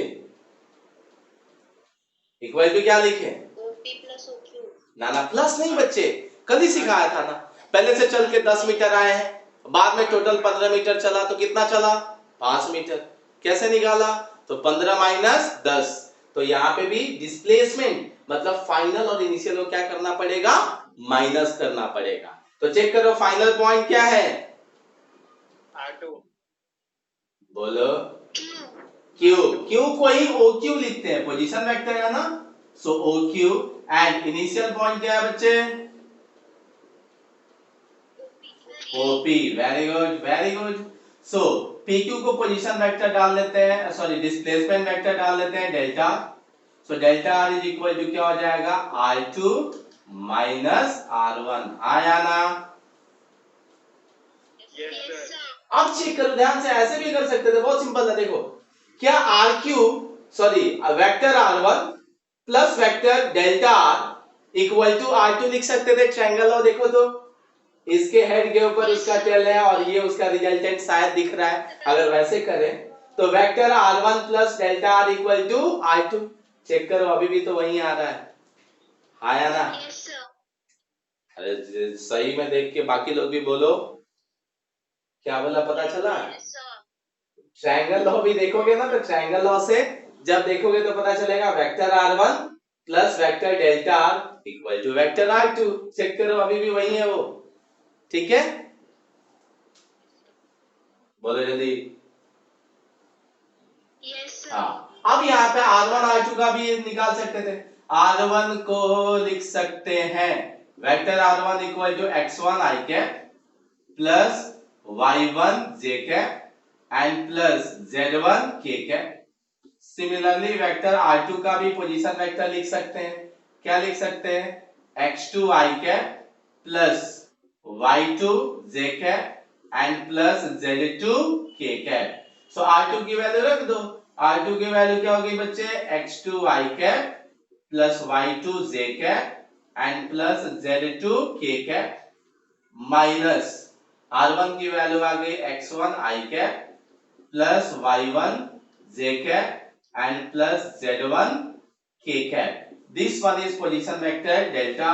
इक्वल टू क्या लिखे? OP plus OQ। ना प्लस नहीं बच्चे, कल ही सिखाया था ना। पहले से चल के 10 मीटर आए हैं, बाद में टोटल 15 मीटर चला, तो कितना चला? 5 मीटर। कैसे निकाला? तो 15 माइनस 10। तो यहाँ पे भी डिस्प्लेसमेंट मतलब फाइनल और इनिशियल को क्या करना पड़ेगा? माइनस करना पड़ेगा। तो चेक करो फाइनल पॉइंट क्या है? R2। बोलो Q। Q को ही OQ लिखते हैं, पोजीशन वेक्टर है ना। So OQ and initial point क्या है बच्चे? OP। Very good, very good. So PQ को पोजीशन वेक्टर डाल देते हैं, सॉरी डिस्प्लेसमेंट वेक्टर डाल देते हैं delta. So delta R is equal to क्या हो जाएगा? R2 minus R1। आया ना? Yes sir. अब चेक करो ध्यान से, ऐसे भी कर सकते थे, बहुत सिंपल है। देखो क्या RQ sorry vector R1 plus vector delta R equal to R2 लिख सकते थे। ट्रायंगल और देखो तो इसके हेड के ऊपर उसका टेल है और ये उसका रिजल्टेंट शायद दिख रहा है। अगर वैसे करें तो vector R1 plus delta R equal to R2। Check करो अभी भी तो वही आ रहा है, आया ना? Yes sir। अरे सही में देख के बाकी लोग भी बोलो, क्या बोला पता चला? Yes sir। ट्रायंगल लॉ भी देखोगे ना, तो ट्रायंगल लॉ से जब देखोगे तो पता चलेगा vector R1 plus vector delta R equal to vector R2। Check करो अभी भी वही है वो, ठीक है? बोलो जल्दी। Yes sir। हाँ, अब यहाँ पे R1 R2 का भी निकाल सकते थे। R1 को लिख सकते हैं vector R1 equal to x1 i cap plus y1 j cap and plus z1 k cap. Similarly vector R2 का भी पोजीशन वेक्टर लिख सकते हैं। क्या लिख सकते हैं? x2 i cap plus y2 j cap and plus z2 k cap. So R2 की वैल्यू रख दो। R2 की वैल्यू क्या होगी बच्चे? x2 i cap plus y2 j cap and plus z2 k cap minus R1 की value आ गई x1 i cap plus y1 j cap and plus z1 k cap. This one is position vector delta।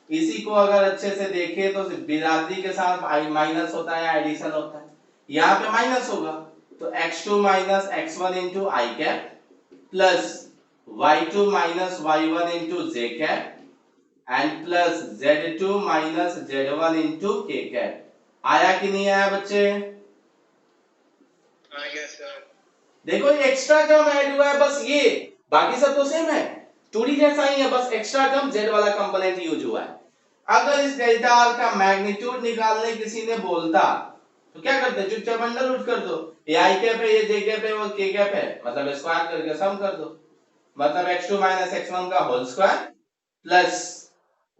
इसी को अगर अच्छे से देखें तो बिरादरी के साथ माइनस होता है, एडिशन होता है। यहाँ पे माइनस होगा तो x2 minus x1 into i cap plus y2 minus y1 into j cap and plus z2 minus z1 into k cap. आया कि नहीं आया बच्चे? आ गया सर। देखो ये एक्स्ट्रा टर्म ऐड हुआ है बस, ये बाकी सब तो सेम है, 2D जैसा ही है, बस एक्स्ट्रा टर्म z वाला कंपोनेंट यूज हुआ है। अगर इस डेल्टा r का मैग्नीट्यूड निकालने किसी ने बोलता तो क्या करते? चुपचाप अंडर रूट कर दो। ये i कैप है, ये j कैप है, वो k कैप है, मतलब स्क्वायर करके सम कर दो। मतलब x2 x1 का whole square plus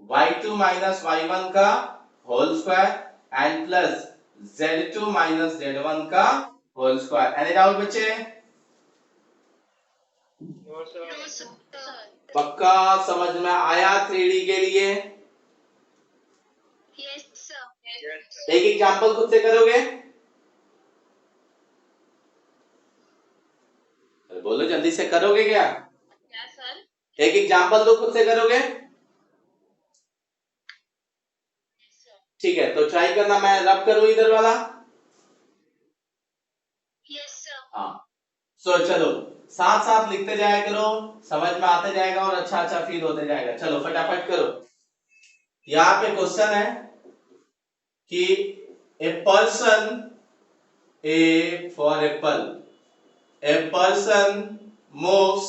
y2 y1 का whole square and plus z2 z1 का होल स्क्वायर। एनी डाउट बच्चे? No sir. No sir। पक्का समझ में आया 3D के लिए? Yes sir। Yes sir. एक एग्जांपल खुद से करोगे? अरे बोलो जल्दी से, करोगे क्या? क्या सर? एक एग्जांपल तो खुद से करोगे? ठीक है, तो ट्राई करना, मैं रब करूं इधर वाला। Yes, sir. हाँ, सो चलो साथ साथ लिखते जाया करो, समझ में आते जाएगा और अच्छा अच्छा फील होते जाएगा। चलो फटाफट करो। यहाँ पे क्वेश्चन है कि a person, a for apple, a person moves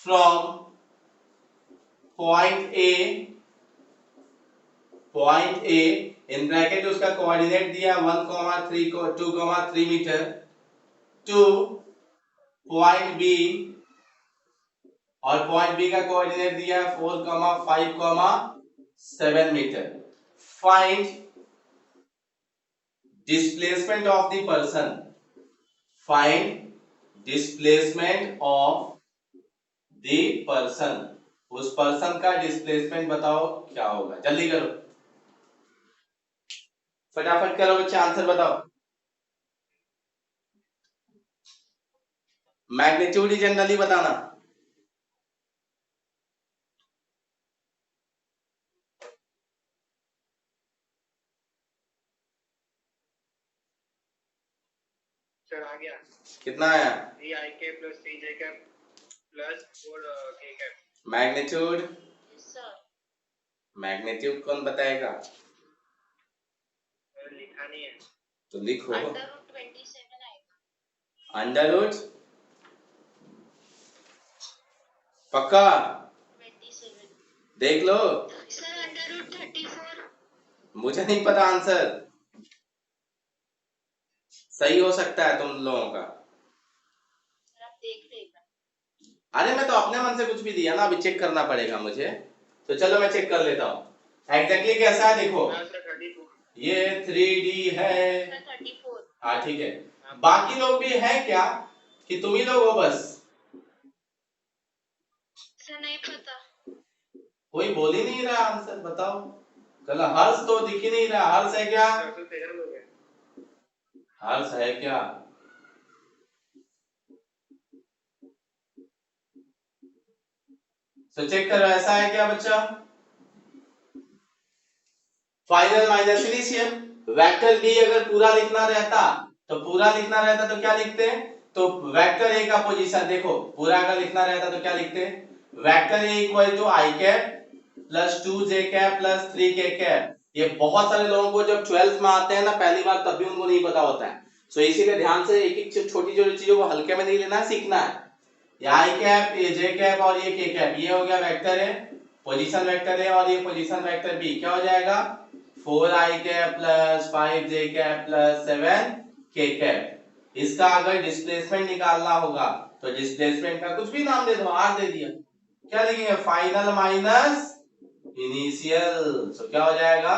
from point a in bracket उसका कोऑर्डिनेट दिया 1,3 2,3 मीटर टू पॉइंट बी, और पॉइंट बी का कोऑर्डिनेट दिया 4,5,7 metre. Find displacement of the person, find displacement of the person, उस person का displacement बताओ क्या होगा। जल्दी करो, फटाफट करो बच्चे, आंसर बताओ। मैग्नीट्यूड ही जनरली बताना। सर आ गया। कितना आया? 3ik plus 3j plus 4k। Magnitude, Yes, sir. Magnitude कौन बताएगा? लिखा नहीं है तो लिखो। Under root 27 आएगा। अंडर रूट पक्का 27। देख लो, Sir, under root 34। मुझे नहीं पता आंसर, सही हो सकता है तुम लोगों का। सर आप देख लेगा। अरे मैं तो अपने मन से कुछ भी दिया ना, अभी चेक करना पड़ेगा मुझे, तो चलो मैं चेक कर लेता हूँ एग्जैक्टली कैसा है। देखो ये 3D है। सर 34। हाँ ठीक है, बाकी लोग भी हैं क्या कि तुम ही लोग हो बस? सर नहीं पता। कोई बोल ही नहीं रहा आंसर, बताओ। कल हर्ष तो दिख ही नहीं रहा, हर्ष है क्या? हर्ष है क्या? तो चेक करो ऐसा है क्या बच्चा? Final minus initial, vector b अगर पूरा लिखना रहता तो क्या लिखते? तो वेक्टर ए का पोजीशन देखो, पूरा अगर लिखना रहता तो क्या लिखते? Vector a equal to i cap plus 2j cap plus 3k cap. ये बहुत सारे लोगों को जब 12th में आते हैं ना पहली बार, तब भी उनको नहीं पता होता है। सो इसीलिए ध्यान से एक एक छोटी छोटी चीजों को हल्के में नहीं लेना, सीखना है। ये आई कैप, ये जे कैप और ये के कैप, ये हो गया वेक्टर है, पोजीशन वेक्टर है, और ये पोजीशन वेक्टर बी क्या हो जाएगा? 4i cap plus 5j cap plus 7k cap. इसका अगर डिस्प्लेसमेंट निकालना होगा तो डिस्प्लेसमेंट का कुछ भी नाम दे दो, आर दे दिया, क्या लिखेंगे? Final minus initial. सो क्या हो जाएगा?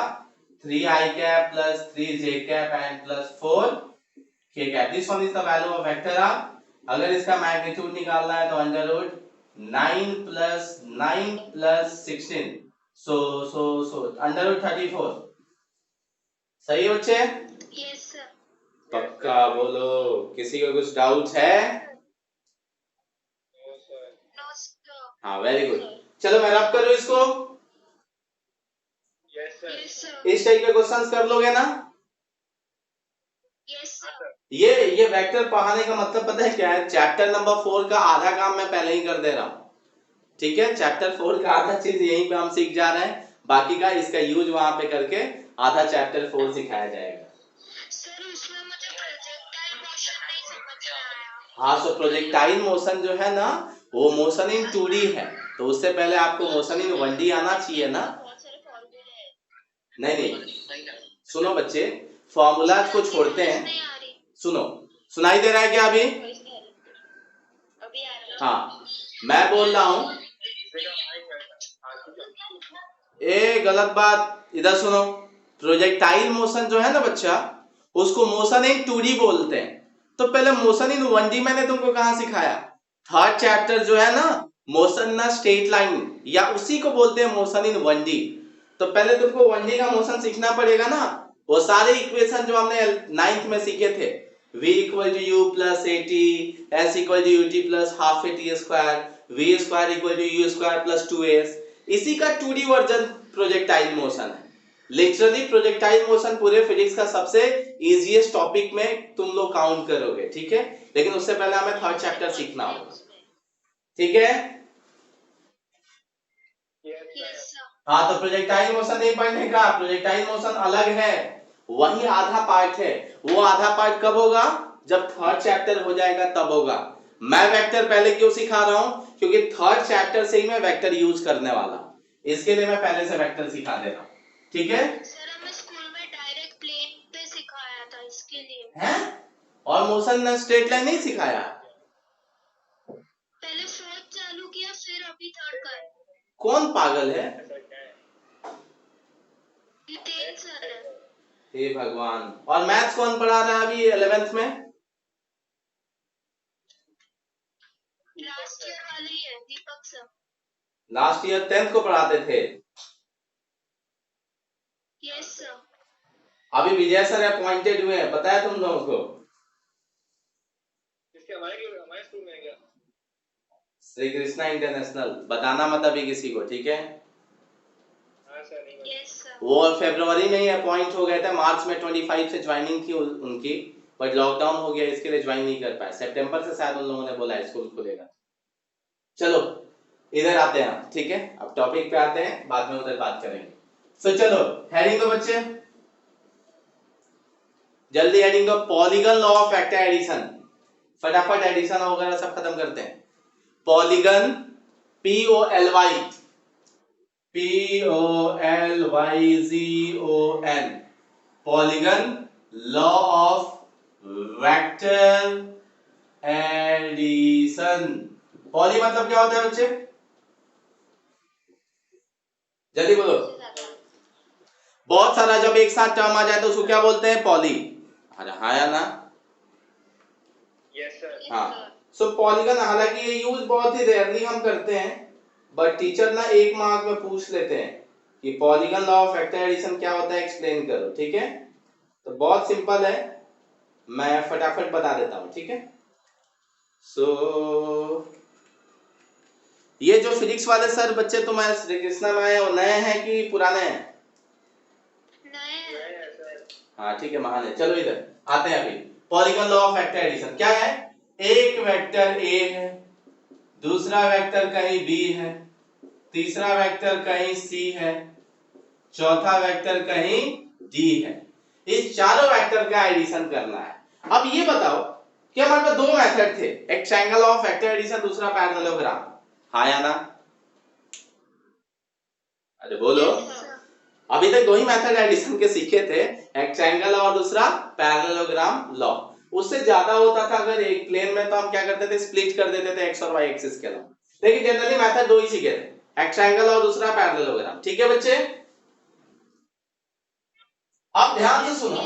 3i cap plus 3j cap and plus 4k cap. This one is the value of vector r. अगर इसका मैग्नीट्यूड निकालना है तो under root 9 plus 16, so under root 34। सही है बच्चे? Yes, sir. पक्का बोलो, किसी को कुछ डाउट है? No, sir. हाँ वेरी गुड। चलो मैं रब करूँ इसको। Yes, sir. Yes, sir. इस टाइप के क्वेश्चंस कर लोगे ना? Yes, sir. ये वेक्टर पढ़ाने का मतलब पता है क्या है? चैप्टर नंबर 4 का आधा काम मैं पहले ही कर दे रहा हूँ, ठीक है? चैप्टर 4 का आधा चीज यहीं पे हम सीख जा रहे हैं, बाकी का इसका यूज वहां पे करके आधा चैप्टर 4 सिखाया जाएगा। सर उसमें मुझे प्रोजेक्टाइल मोशन नहीं समझ में आया। हाँ, सो प्रोजेक्टाइल मोशन जो है ना, वो मोशन इन 2D है, तो उससे पहले आपको मोशन इन 1D आना चाहिए ना। बहुत सारे फॉर्मूले हैं। नहीं, सुनो बच्चे, फॉर्मूला को छोड़ते हैं। नहीं आ रही। सुनो, सुनाई दे रहा है क्या अभी? अभी आ रहा है। हाँ, मैं बोल रहा हूँ, ए गलत बात, इधर सुनो। प्रोजेक्टाइल मोशन जो है ना बच्चा, उसको मोशन इन 2D बोलते हैं। तो पहले मोशन इन 1D मैंने तुमको कहाँ सिखाया? थर्ड चैप्टर जो है ना, मोशन ना स्ट्रेट लाइन, या उसी को बोलते हैं मोशन इन 1D। तो पहले तुमको 1D का मोशन सीखना पड़ेगा ना। वो सारे इक्वेशन जो हमने 9th में सीखे थे, v equal to u plus at, s equal to ut plus half at square, v square equal to u square plus 2s, इसी का 2D वर्जन प्रोजेक्टाइल मोशन है। लिटरली प्रोजेक्टाइल मोशन पूरे physics का सबसे easiest topic में तुम लोग count करोगे, ठीक है। लेकिन उससे पहले हमें थर्ड चैप्टर सीखना होगा, ठीक है। Yes sir. हाँ, तो प्रोजेक्टाइल मोशन नहीं पढ़ने का, प्रोजेक्टाइल मोशन अलग है, वही आधा पार्ट है। वो आधा पार्ट कब होगा, जब थर्ड चैप्टर हो जाएगा तब होगा। मैं वेक्टर पहले क्यों सिखा रहा हूं, क्योंकि थर्ड चैप्टर से ही मैं वेक्टर यूज करने वाला, इसके लिए मैं पहले से वेक्टर सिखा दे रहा हूं, ठीक है। सर हमें स्कूल में डायरेक्ट प्लेन पे सिखाया था, इसके लिए। हैं? और मोशन में स्ट्रेट लाइन नहीं सिखाया? पहले फोर्थ चालू किया, फिर अभी थर्ड कर। कौन पागल है? ऐसा क्या है? हितेन सर है। हे भगवान। और मैथ्स कौन पढ़ा रहा है अभी 11th में? लास्ट ईयर वाले ही है, दीपक सर। लास्ट ईयर 10th को पढ़ाते थे। Yes sir. अभी विजय सर अपॉइंटेड हुए हैं, पता है तुम लोगों को? इसके हमारे स्कूल में है क्या? श्री कृष्णा इंटरनेशनल, बताना मत अभी किसी को, ठीक है। हाँ सर, नहीं पता। Yes sir. वो फरवरी में ही अपॉइंट हो गए थे, मार्च में 25 से ज्वाइनिंग थी उनकी, बट लॉकडाउन हो गया, इसके लिए ज्वाइन नहीं कर पाए। सितंबर से शायद उन लोगों ने बोला स्कूल खुलेगा। चलो इधर आते हैं, ठीक है। अब टॉपिक पे आते हैं, बाद में उधर बात करेंगे। सो चलो हेडिंग दो बच्चे, जल्दी हेडिंग दो। Polygon law of vector addition, फटाफट एडिशन वगैरह सब खत्म करते हैं। Polygon, POLYGON, polygon law of vector addition. Poly मतलब क्या होता है बच्चे, जल्दी बोलो। बहुत सारा जब एक साथ टर्म आ जाए तो उसको क्या बोलते हैं, पॉली। अरे हाँ या ना? Yes sir. हाँ। सो पॉलीगन, हालांकि ये यूज बहुत ही रेयरली हम करते हैं, बट टीचर ना एक मार्क में पूछ लेते हैं कि polygon law of vector addition क्या होता है, एक्सप्लेन करो, ठीक है। तो बहुत सिंपल है, मैं फटाफट बता देता हूं, ठीक है। सो ये जो फिजिक्स वाले सर बच्चे तुम्हारे श्री कृष्णा में आए, वो नए हैं कि पुराने हैं? नए हैं सर। हाँ ठीक है, महान है। चलो इधर आते हैं। अभी polygon law of vector addition क्या है, एक वेक्टर ए है, दूसरा वेक्टर कहीं बी है, तीसरा वेक्टर कहीं सी है, चौथा वेक्टर कहीं डी है। इस चारों वेक्टर का एडिशन करना है। अब ये बताओ कि हमारे पास दो मेथड थे, एक ट्रायंगल ऑफ वेक्टर एडिशन, दूसरा पैरेललोग्राम, हाँ या ना? अरे बोलो। अभी तक दो ही मेथड एडिशन के सीखे थे, एक ट्रायंगल और दूसरा पैरेललोग्राम लॉ। उससे ज्यादा होता था अगर एक प्लेन में, तो हम क्या करते थे, स्प्लिट कर देते थे एक्स और वाई एक्सिस के अलावा। लेकिन जनरली मेथड दो ही सीखे थे, एक ट्रायंगल और दूसरा पैरेललोग्राम, ठीक है बच्चे। अब ध्यान से सुनो,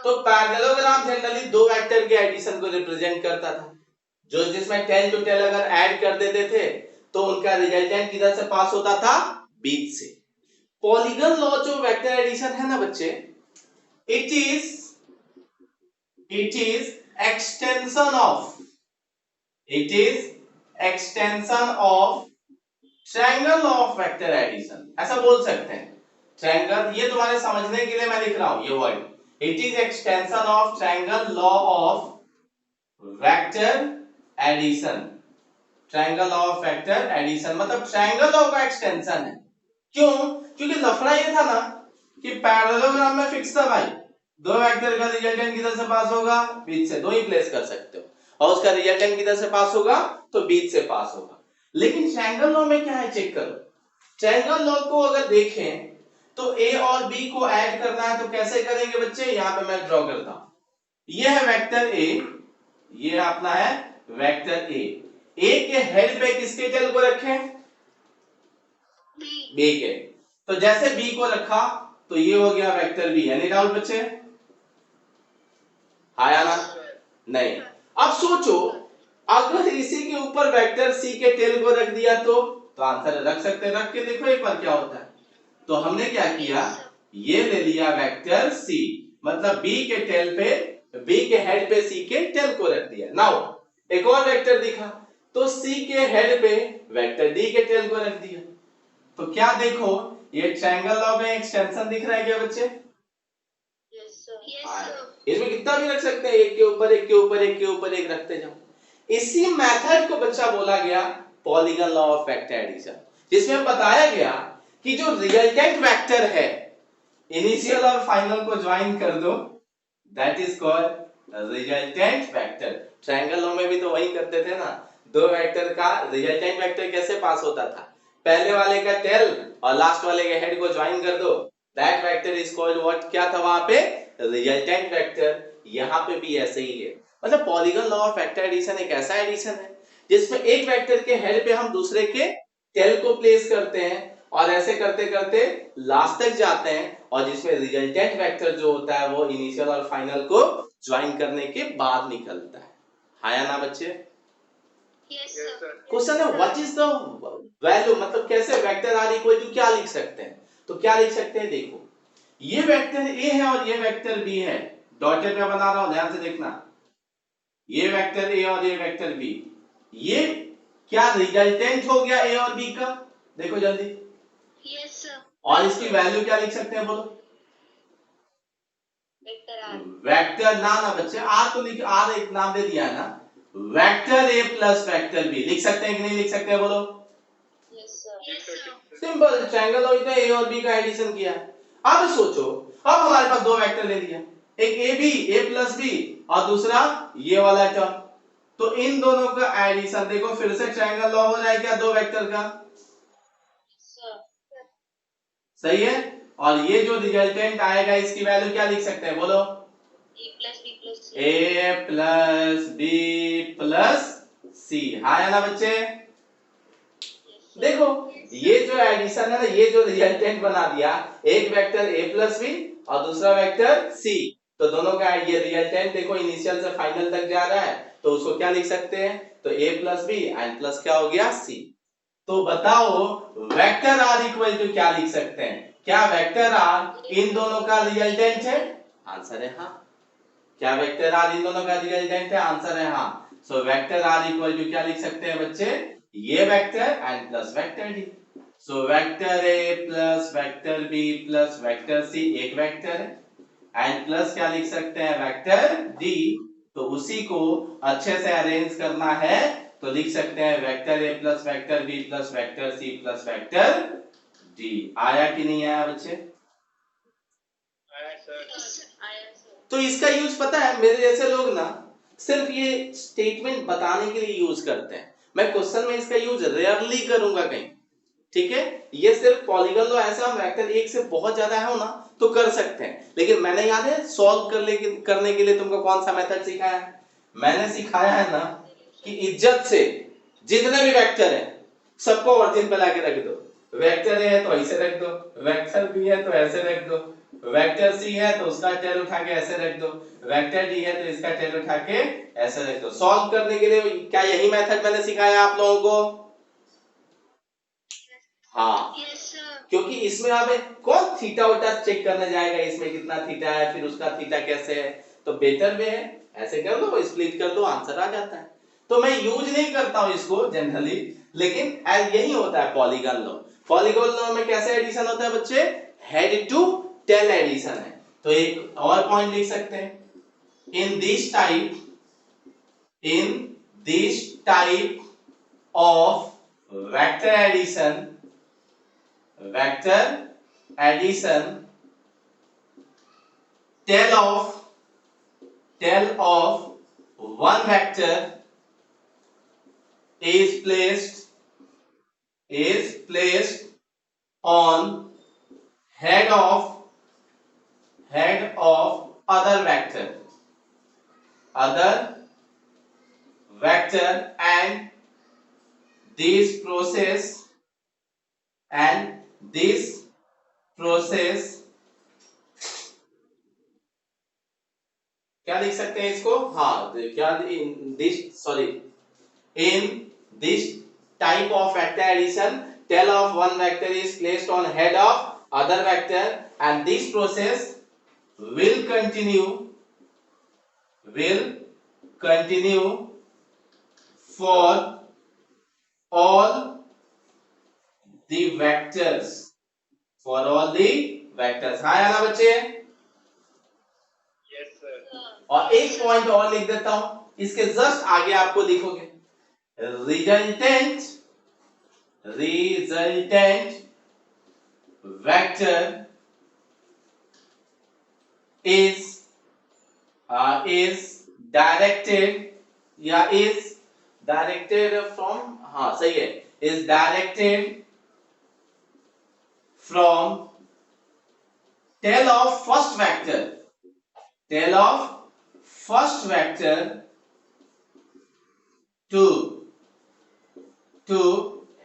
तो पैरेललोग्राम जनरली दो वेक्टर के एडिशन को रिप्रेजेंट करता था, जो जिसमें 10 to 10 अगर ऐड कर देते थे तो उनका रिजल्टेंट किधर से पास होता था, बीच से। पॉलीगन लॉ जो वेक्टर एडिशन है ना बच्चे, it is extension of triangle law of vector addition, ऐसा बोल सकते हैं। ट्रायंगल, ये तुम्हारे समझने के लिए मैं लिख रहा हूं ये word, it is extension of triangle law of vector addition. Triangle law of vector addition मतलब ट्रायंगल लॉ का एक्सटेंशन है। क्यों? क्योंकि लफड़ा ये था ना कि पैरेललोग्राम में फिक्स था भाई, दो वेक्टर का रिजल्टेंट किधर से पास होगा, बीच से, दो ही प्लेस कर सकते हो, और उसका रिजल्टेंट किधर से पास होगा, तो बीच से पास होगा। लेकिन ट्रायंगल लॉ में क्या है, चेक करो। ट्रायंगल लॉ को अगर देखें तो ए और बी को ऐड करना है, तो कैसे करेंगे बच्चे, यहां पे मैं ड्रॉ करता हूं। ये है वेक्टर ए, ये अपना है वेक्टर ए। ए के हेड पे किसके टेल को रखें, बी के। तो जैसे बी को रखा तो ये हो गया वेक्टर बी, यानी डाउट बच्चे, आया ना? नहीं। अब सोचो अगर इसी के ऊपर वेक्टर सी के टेल को रख दिया तो आंसर रख सकते हैं, रख के देखो एक बार क्या होता है। तो हमने क्या किया, ये ले लिया वेक्टर सी, मतलब बी के टेल पे, बी के हेड पे सी के टेल को रख दिया। नाउ एक और वेक्टर दिखा तो सी के हेड पे वेक्टर डी के टेल को रख दिया। तो क्या देखो, ये ट्रायंगल लॉ में एक्सटेंशन दिख रहा है क्या बच्चे? Yes, sir. Yes, हाँ, sir. इसमें कितना भी रख सकते हैं, एक के ऊपर एक के ऊपर एक के ऊपर एक रखते जाओ। इसी मेथड को बच्चा बोला गया polygon law of vector addition, जिसमें बताया गया कि जो रिजल्टेंट वेक्टर है इनिशियल और फाइनल को ज्वाइन कर दो, that is called resultant vector. Triangle law में भी तो वही करते थे ना, दो वेक्टर का रिजल्टेंट वेक्टर कैसे पास होता था, पहले वाले का टेल और लास्ट वाले के हेड को ज्वाइन कर दो, that vector is called what, क्या था वहां पे, रिजल्टेंट वेक्टर। यहां पे भी ऐसे ही है, मतलब polygon law of vector addition एक ऐसा एडिशन है जिसमें एक वेक्टर के हेड पे हम दूसरे के टेल को प्लेस करते हैं और ऐसे करते करते लास्ट तक जाते हैं, और जिसमें रिजल्टेंट वेक्टर जो होता है वो इनिशियल और फाइनल को ज्वाइन करने के बाद निकलता है। हाँ या ना बच्चे? Yes, Yes, sir. sir. Question है व्हाट इज द वैल्यू, मतलब कैसे वेक्टर आर इक्वल टू क्या लिख सकते हैं, तो क्या लिख सकते हैं, देखो ये वेक्टर ए है और ये वेक्टर बी है, डॉटेड में बना रहा हूं, ध्यान से देखना, ये वेक्टर ए और ये वेक्टर बी, ये क्या रिजल्टेंट हो गया ए और बी का, देखो जल्दी, Yes, sir. और इसकी वैल्यू क्या लिख सकते हैं बोलो, Vector R. वेक्टर ना बच्चे, आर तो लिख, आर एक नाम दे दिया है ना, vector A plus vector B लिख सकते हैं कि नहीं लिख सकते हैं बोलो? Yes, sir. Yes, sir. Simple, triangle law में ए और बी का एडिशन किया। अब सोचो, अब हमारे पास दो वेक्टर ले लिया, एक A B, A plus B, और दूसरा ये वाला टर्म, तो इन दोनों का एडिशन देखो, फिर से ट्रायंगल लॉ हो रहा है क्या दो वेक्टर का? Sir. सही है। और ये जो रिजल्टेंट आएगा इसकी वैल्यू क्या लिख सकते हैं बोलो? A plus B plus C. A plus B plus सी, हाँ या ना बच्चे? Yes, sir. देखो ये जो एडिशन है ना, ये जो रिजल्टेंट बना दिया, एक वेक्टर a प्लस बी और दूसरा वेक्टर c, तो दोनों का ये रिजल्टेंट देखो इनिशियल से फाइनल तक जा रहा है, तो उसको क्या लिख सकते हैं, तो a plus B and plus क्या हो गया c। तो बताओ वेक्टर r इक्वल टू क्या लिख सकते हैं, क्या वेक्टर r इन दोनों का रिजल्टेंट है? आंसर है हाँ। क्या वेक्टर r इन दोनों का रिजल्टेंट है? आंसर है हाँ। So vector r equal to क्या लिख सकते हैं बच्चे, ये vector and plus vector d। So vector a plus vector b plus vector c एक वेक्टर है एंड प्लस क्या लिख सकते हैं, वेक्टर d। तो उसी को अच्छे से अरेंज करना है तो लिख सकते हैं vector a plus vector b plus vector c plus vector d। आया कि नहीं आया बच्चे? आया सर। Yes, sir. आया, sir. तो इसका यूज पता है, मेरे जैसे लोग ना सिर्फ ये स्टेटमेंट बताने के लिए यूज करते हैं, मैं क्वेश्चन में इसका यूज रेयरली करूंगा कहीं, ठीक है। ये सिर्फ पॉलीगन लॉ ऐसा हम वेक्टर एक से बहुत ज्यादा है ना तो कर सकते हैं, लेकिन मैंने याद है सॉल्व करने के लिए तुमको कौन सा मेथड सिखाया है? मैंने सिखाया है ना कि इज्जत से जितने भी वेक्टर हैं सबको ओरिजिन पे लाके रख दो, वेक्टर है तो ऐसे रख दो, वेक्टर बी है तो ऐसे रख दो, वेक्टर सी है तो उसका टेल उठा के ऐसे रख दो, वेक्टर डी है तो इसका टेल उठा के ऐसे रख दो। सॉल्व करने के लिए क्या यही मेथड मैंने सिखाया आप लोगों को? हाँ, Yes, sir. क्योंकि इसमें आप कौन थीटा उटा चेक करने जाएगा, इसमें कितना थीटा है फिर उसका थीटा कैसे है, तो बेटर वे है ऐसे कर दो, स्प्लिट कर दो, आंसर आ जाता है। तो मैं यूज नहीं करता हूं इसको जनरली, लेकिन यही होता है पॉलीगन लॉ। पॉलीगन लॉ में कैसे एडिशन होता है बच्चे, हेड टू टेल एडिशन है। तो एक और पॉइंट लिख सकते हैं, in this type of vector addition tail of one vector is placed on head of other vector and this process क्या लिख सकते हैं इसको, हाँ क्या, in this type of vector addition tail of one vector is placed on head of other vector and this process will continue for all the vectors for all the vectors. हाँ या ना बच्चे? Yes, sir. और एक point और लिख देता हूं, इसके जस्ट आगे आपको लिखोगे resultant vector is directed from, हाँ सही है, is directed from tail of first vector to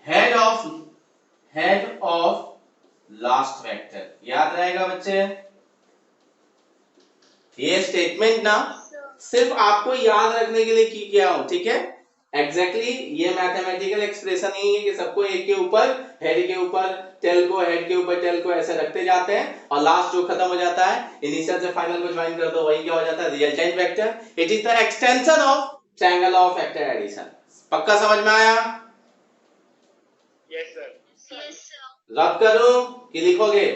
head of last vector। याद रहेगा बच्चे? ये स्टेटमेंट ना सिर्फ आपको याद रखने के लिए की किया हूं, ठीक है? एग्जैक्टली ये मैथमेटिकल एक्सप्रेशन ही है कि सबको एक के ऊपर हेड के ऊपर टेल को, हेड के ऊपर टेल को ऐसे रखते जाते हैं और लास्ट जो खत्म हो जाता है इनिशियल से फाइनल को ज्वाइन कर दो, वही क्या हो जाता है? Resultant vector. It is the extension of triangle of vector addition. पक्का समझ में आया? Yes, sir. Yes, sir. रब करूं कि लिखोगे?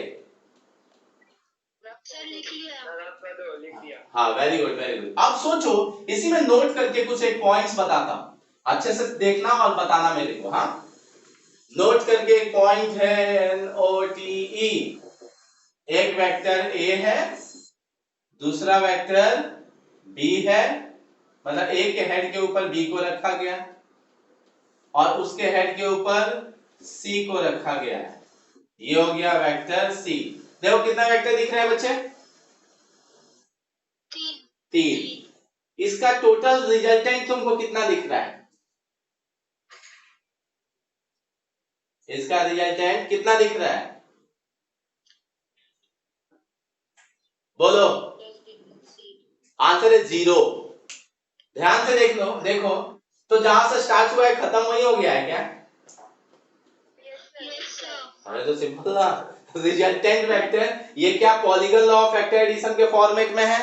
Sir, लिख लिया। रब कर दो, लिख दिया। हाँ, वेरी गुड वेरी गुड। अब सोचो, इसी में नोट करके कुछ एक पॉइंट्स बताता हूं, अच्छे से देखना और बताना मेरे को। हाँ, नोट करके एक पॉइंट है NOTE। एक वेक्टर A है, दूसरा वेक्टर B है, मतलब A के हेड के ऊपर B को रखा गया और उसके हेड के ऊपर C को रखा गया है। ये हो गया वेक्टर C। देखो कितना वेक्टर दिख रहा है बच्चे? 3। इसका टोटल रिजल्टेंट तुमको कितना दिख रहा है? इसका रिजल्टेंट कितना दिख रहा है? बोलो। आंसर है 0। ध्यान से देख लो, देखो तो जहां से स्टार्ट हुआ है खत्म वही हो गया है क्या? Yes, sir. अरे तो सिंपल ना, रिजल्टेंट वेक्टर ये क्या polygon law of vector addition के फॉर्मेट में है?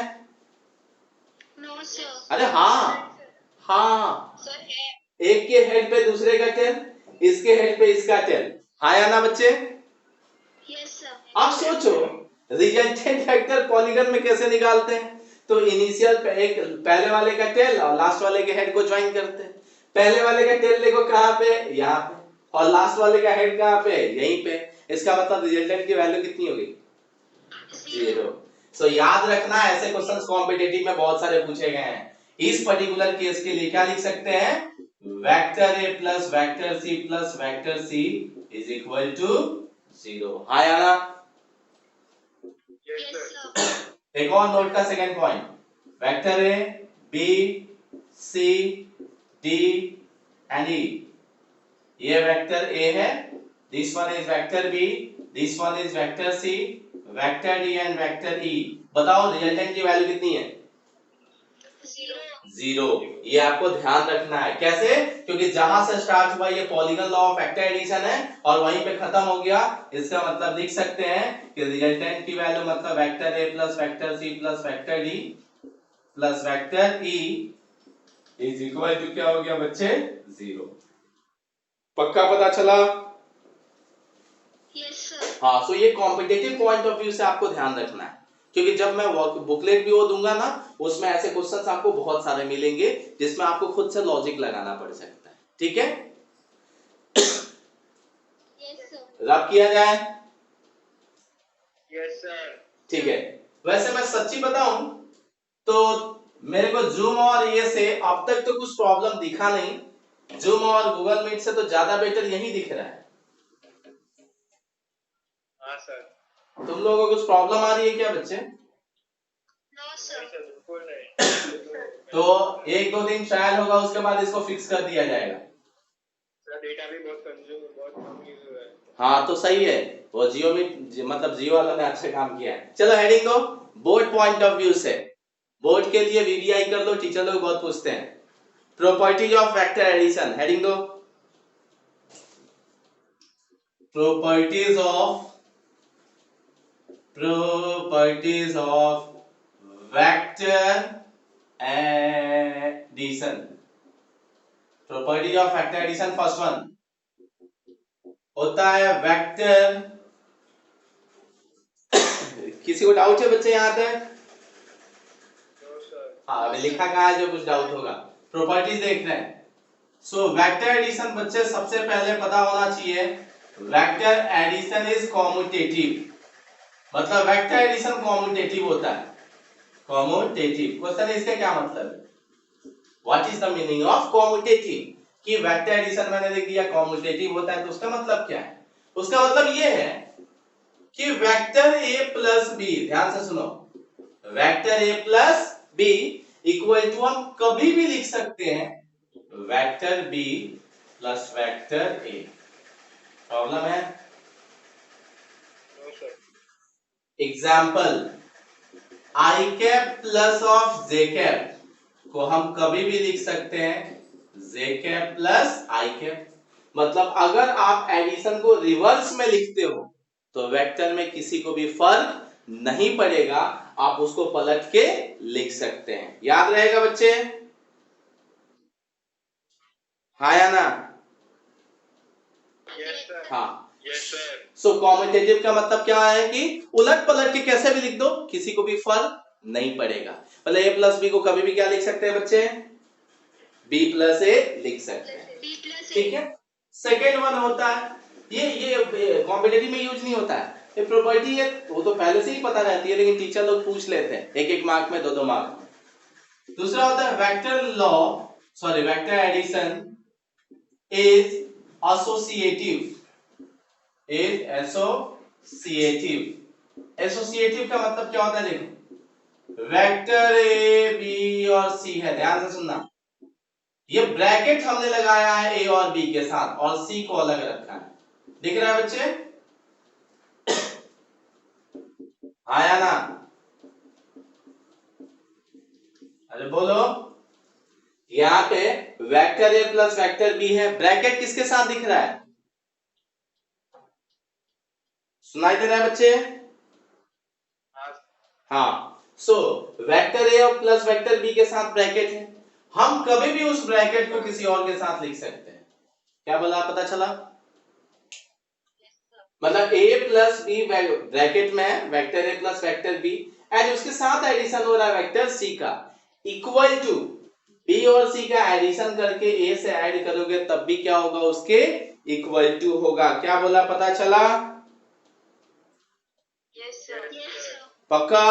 No, sir. अरे हाँ Sir, है। एक के हेड पे दूसरे का टेल, इसके हेड पे इसका टेल। हाँ या ना बच्चे? Yes, sir. अब सोचो रिजल्टेंट वेक्टर पॉलीगन में कैसे निकालते हैं? तो इनिशियल पे एक पहले वाले का टेल और लास्ट वाले के हेड को ज्वाइन करते हैं। पहले वाले का टेल देखो कहां पे? यहां पे। और लास्ट वाले का हेड कहां पे? यहीं पे। इसका मतलब रिजल्टेंट की वैल्यू कितनी होगी? 0। सो याद रखना, ऐसे क्वेश्चंस कॉम्पिटिटिव में बहुत सारे पूछे गए हैं। इस पर्टिकुलर केस के लिए क्या लिख सकते हैं? Vector A plus vector C plus vector C is equal to 0। हाँ या ना? Yes, Yes, sir. sir. एक और नोट का second point, vector A B C D and E। ये वेक्टर A है, this one is vector B, this one is vector C, vector D and vector E। बताओ resultant की value कितनी है? 0। ये आपको ध्यान रखना है। कैसे? क्योंकि जहां से स्टार्ट हुआ ये polygon law of vector addition है और वहीं पे खत्म हो गया। इसका मतलब लिख सकते हैं कि रिजल्टेंट की वैल्यू मतलब vector A plus vector C plus vector D plus vector E is equal to क्या हो गया बच्चे? 0। पक्का पता चला? Yes, sir. हाँ, सो ये कॉम्पिटिटिव पॉइंट ऑफ व्यू से आपको ध्यान रखना है, क्योंकि जब मैं बुकलेट भी वो दूंगा ना, उसमें ऐसे क्वेश्चंस आपको बहुत सारे मिलेंगे जिसमें आपको खुद से लॉजिक लगाना पड़ सकता है। ठीक है? Yes, sir. रब किया जाए? Yes, sir. ठीक है। वैसे मैं सच्ची बताऊं तो मेरे को जूम और ये से अब तक तो कुछ प्रॉब्लम दिखा नहीं। जूम और गूगल मीट से तो ज्यादा बेटर यही दिख रहा है। हाँ सर। तुम लोगों को कुछ प्रॉब्लम आ रही है क्या बच्चे? No, sir. नहीं सर, बिल्कुल नहीं। तो 1-2 दिन ट्रायल होगा, उसके बाद इसको फिक्स कर दिया जाएगा। सर डेटा भी बहुत कम यूज हुआ है। हाँ तो सही है, वो जियो में मतलब जियो वालों ने अच्छा काम किया है। चलो हेडिंग दो बोर्ड पॉइंट ऑफ व्यू से। बोर्ड के लिए वीवीआई कर लो, टीचर लोग बहुत पूछते हैं। Properties of vector addition, heading दो properties of vector addition. Properties of vector addition first one होता है वेक्टर किसी को डाउट है बच्चे यहाँ तक? No sir. हाँ, अभी लिखा कहाँ है जो कुछ डाउट होगा? प्रॉपर्टीज देख रहे हैं। सो वेक्टर एडिशन बच्चे सबसे पहले पता होना चाहिए, वेक्टर एडिशन इज कॉम्यूटेटिव। मतलब वेक्टर एडिशन कॉम्यूटेटिव होता है। कॉम्यूटेटिव क्वेश्चन है, इसका क्या मतलब है? What is the meaning of commutative? कि वेक्टर एडिशन मैंने लिख दिया कॉम्यूटेटिव होता है, तो उसका मतलब क्या है? उसका मतलब ये है कि वेक्टर a प्लस बी, ध्यान से सुनो, vector a plus b equal to हम कभी भी लिख सकते हैं vector b plus vector a। Problem है? No sir. Example, i cap plus of j cap को हम कभी भी लिख सकते हैं j cap plus i cap. मतलब अगर आप एडिशन को रिवर्स में लिखते हो तो वेक्टर में किसी को भी फर्क नहीं पड़ेगा, आप उसको पलट के लिख सकते हैं। याद रहेगा बच्चे? हाँ या ना? Yes sir. हाँ। Yes sir. सो कॉम्यूटेटिव का मतलब क्या है कि उलट पलट के कैसे भी लिख दो, किसी को भी फर्क नहीं पड़ेगा। मतलब a प्लस बी को कभी भी क्या लिख सकते हैं बच्चे? b प्लस a लिख सकते हैं। B plus A. ठीक है। सेकेंड वन होता है, ये कॉम्पिटिटिव में यूज नहीं होता है, ये प्रॉपर्टी है, वो तो पहले से ही पता रहती है, लेकिन टीचर लोग पूछ लेते हैं एक एक मार्क में, दो दो मार्क में। दूसरा होता है vector law, sorry vector addition is associative. Is associative. Associative का मतलब क्या होता है? देखो, वेक्टर ए बी और सी है, ध्यान से सुनना, ये ब्रैकेट हमने लगाया है ए और बी के साथ और सी को अलग रखा है। दिख रहा है बच्चे? आया ना? अरे बोलो। यहाँ पे vector A plus vector B है, ब्रैकेट किसके साथ दिख रहा है? सुनाई दे रहा है बच्चे? हाँ। सो वेक्टर ए और प्लस वेक्टर बी के साथ ब्रैकेट है, हम कभी भी उस ब्रैकेट को किसी और के साथ लिख सकते हैं। क्या बोला, पता चला? मतलब a प्लस बी ब्रैकेट में है, vector a plus vector b, and उसके साथ एडिशन हो रहा है वेक्टर c का, इक्वल टू b और c का एडिशन करके a से ऐड करोगे तब भी क्या होगा? उसके इक्वल टू होगा। क्या बोला, पता चला? Yes sir. Yes sir. पक्का?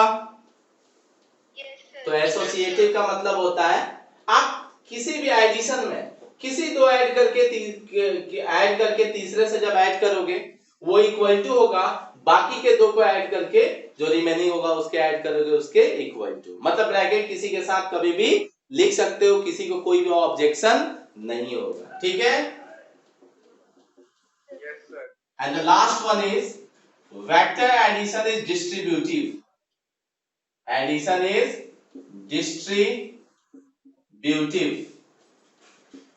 Yes sir. तो एसोसिएटिव का मतलब होता है आप किसी भी एडिशन में किसी दो ऐड करके तीसरे से जब ऐड करोगे वो इक्वल टू होगा, बाकी के दो को ऐड करके जो रिमेनिंग होगा उसके ऐड करोगे उसके इक्वल टू। मतलब ब्रैकेट किसी के साथ कभी भी लिख सकते हो, किसी को कोई भी ऑब्जेक्शन नहीं होगा। ठीक है? Yes sir. And the last one is vector addition is distributive. Addition is distributive.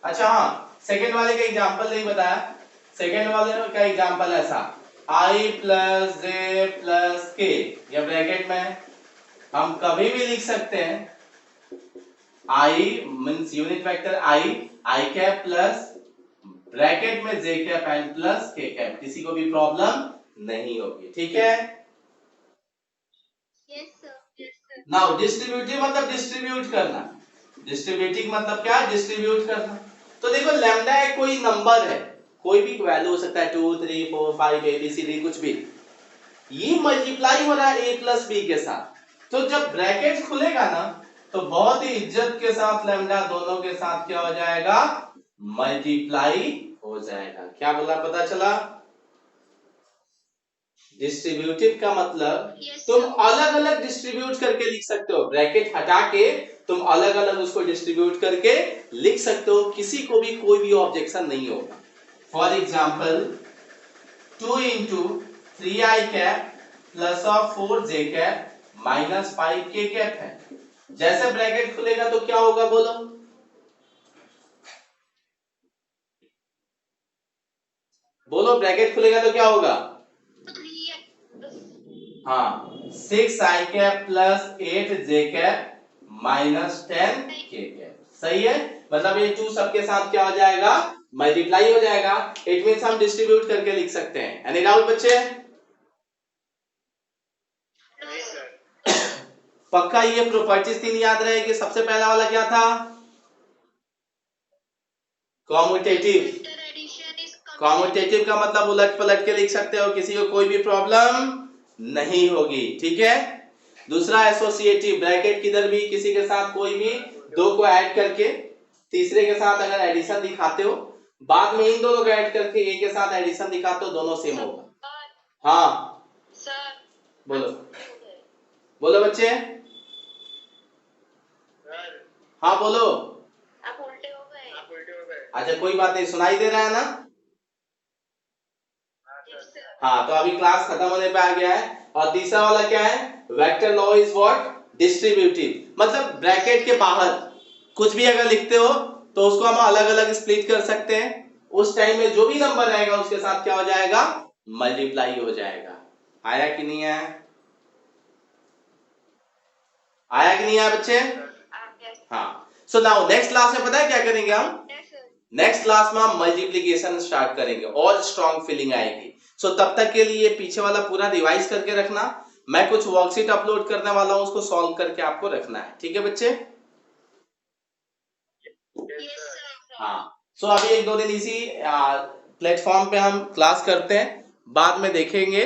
अच्छा हाँ, सेकेंड वाले का एग्जांपल नहीं बताया। सेकेंड वाले का एग्जांपल ऐसा, i प्लस जे प्लस के, या ब्रैकेट में हम कभी भी लिख सकते हैं i means unit vector i cap plus bracket में j cap and plus k cap, किसी को भी प्रॉब्लम नहीं होगी। ठीक है? Yes sir. Yes sir. Now distributive मतलब डिस्ट्रीब्यूट करना, डिस्ट्रीब्यूटिव मतलब क्या? डिस्ट्रीब्यूट करना। तो देखो लैम्डा एक कोई नंबर है, कोई भी वैल्यू हो सकता है 2 3 4 5 ABCD कुछ भी, ये मल्टीप्लाई हो रहा है a प्लस बी के साथ। तो जब ब्रैकेट खुलेगा ना तो बहुत ही इज्जत के साथ लैम्डा दोनों के साथ क्या हो जाएगा? मल्टीप्लाई हो जाएगा। क्या बोला, पता चला? डिस्ट्रीब्यूटिव का मतलब Yes तुम sir. अलग अलग डिस्ट्रीब्यूट करके लिख सकते हो, ब्रैकेट हटा के तुम अलग अलग उसको डिस्ट्रीब्यूट करके लिख सकते हो, किसी को भी कोई भी ऑब्जेक्शन नहीं होगा। For example 2 into 3i cap plus of 4j cap minus 5k cap है। जैसे ब्रैकेट खुलेगा तो क्या होगा, बोलो? बोलो, ब्रैकेट खुलेगा तो क्या होगा? 3 हाँ, 6i cap plus 8j cap minus 10k cap. सही है? मतलब ये 2 सबके साथ क्या हो जाएगा? मल्टीप्लाई हो जाएगा। इट मींस हम डिस्ट्रीब्यूट करके लिख सकते हैं। एनी डाउट बच्चे? No पक्का ये प्रॉपर्टीज 3 याद रहेगी। सबसे पहला वाला क्या था? कॉम्यूटेटिव। एडिशन इज कॉम्यूटेटिव का मतलब उलट पलट के लिख सकते हो, किसी को कोई भी प्रॉब्लम नहीं होगी, ठीक है। दूसरा एसोसिएटिव, ब्रैकेट किधर भी किसी के साथ कोई भी दो को ऐड करके तीसरे के साथ अगर एडिशन दिखाते हो, बाद में इन दोनों को ऐड करके ए के साथ एडिशन दिखाते हो, दोनों सेम होगा। हाँ सर बोलो बोलो बच्चे, सर हाँ बोलो। आप उल्टे हो गए। आप उल्टे हो गए। अच्छा कोई बात नहीं, सुनाई दे रहा है ना? हाँ सर। हाँ तो अभी क्लास खत्म होने पे आ गया है। और तीसरा वाला क्या है? Vector law is what? Distributive. मतलब ब्रैकेट के बाहर कुछ भी अगर लिखते हो तो उसको हम अलग अलग स्प्लिट कर सकते हैं, उस टाइम में जो भी नंबर रहेगा उसके साथ क्या हो जाएगा? मल्टीप्लाई हो जाएगा। आया कि नहीं आया? आया कि नहीं आया बच्चे? हाँ। सो नाउ नेक्स्ट क्लास में पता है क्या करेंगे हम? नेक्स्ट क्लास में हम मल्टीप्लिकेशन स्टार्ट करेंगे और स्ट्रॉन्ग फीलिंग आएगी। सो तब तक के लिए पीछे वाला पूरा रिवाइज करके रखना। मैं कुछ वर्कशीट अपलोड करने वाला हूं, उसको सॉल्व करके आपको रखना है, ठीक है बच्चे? Yes sir. हाँ। सो अभी 1-2 दिन इसी प्लेटफॉर्म पे हम क्लास करते हैं, बाद में देखेंगे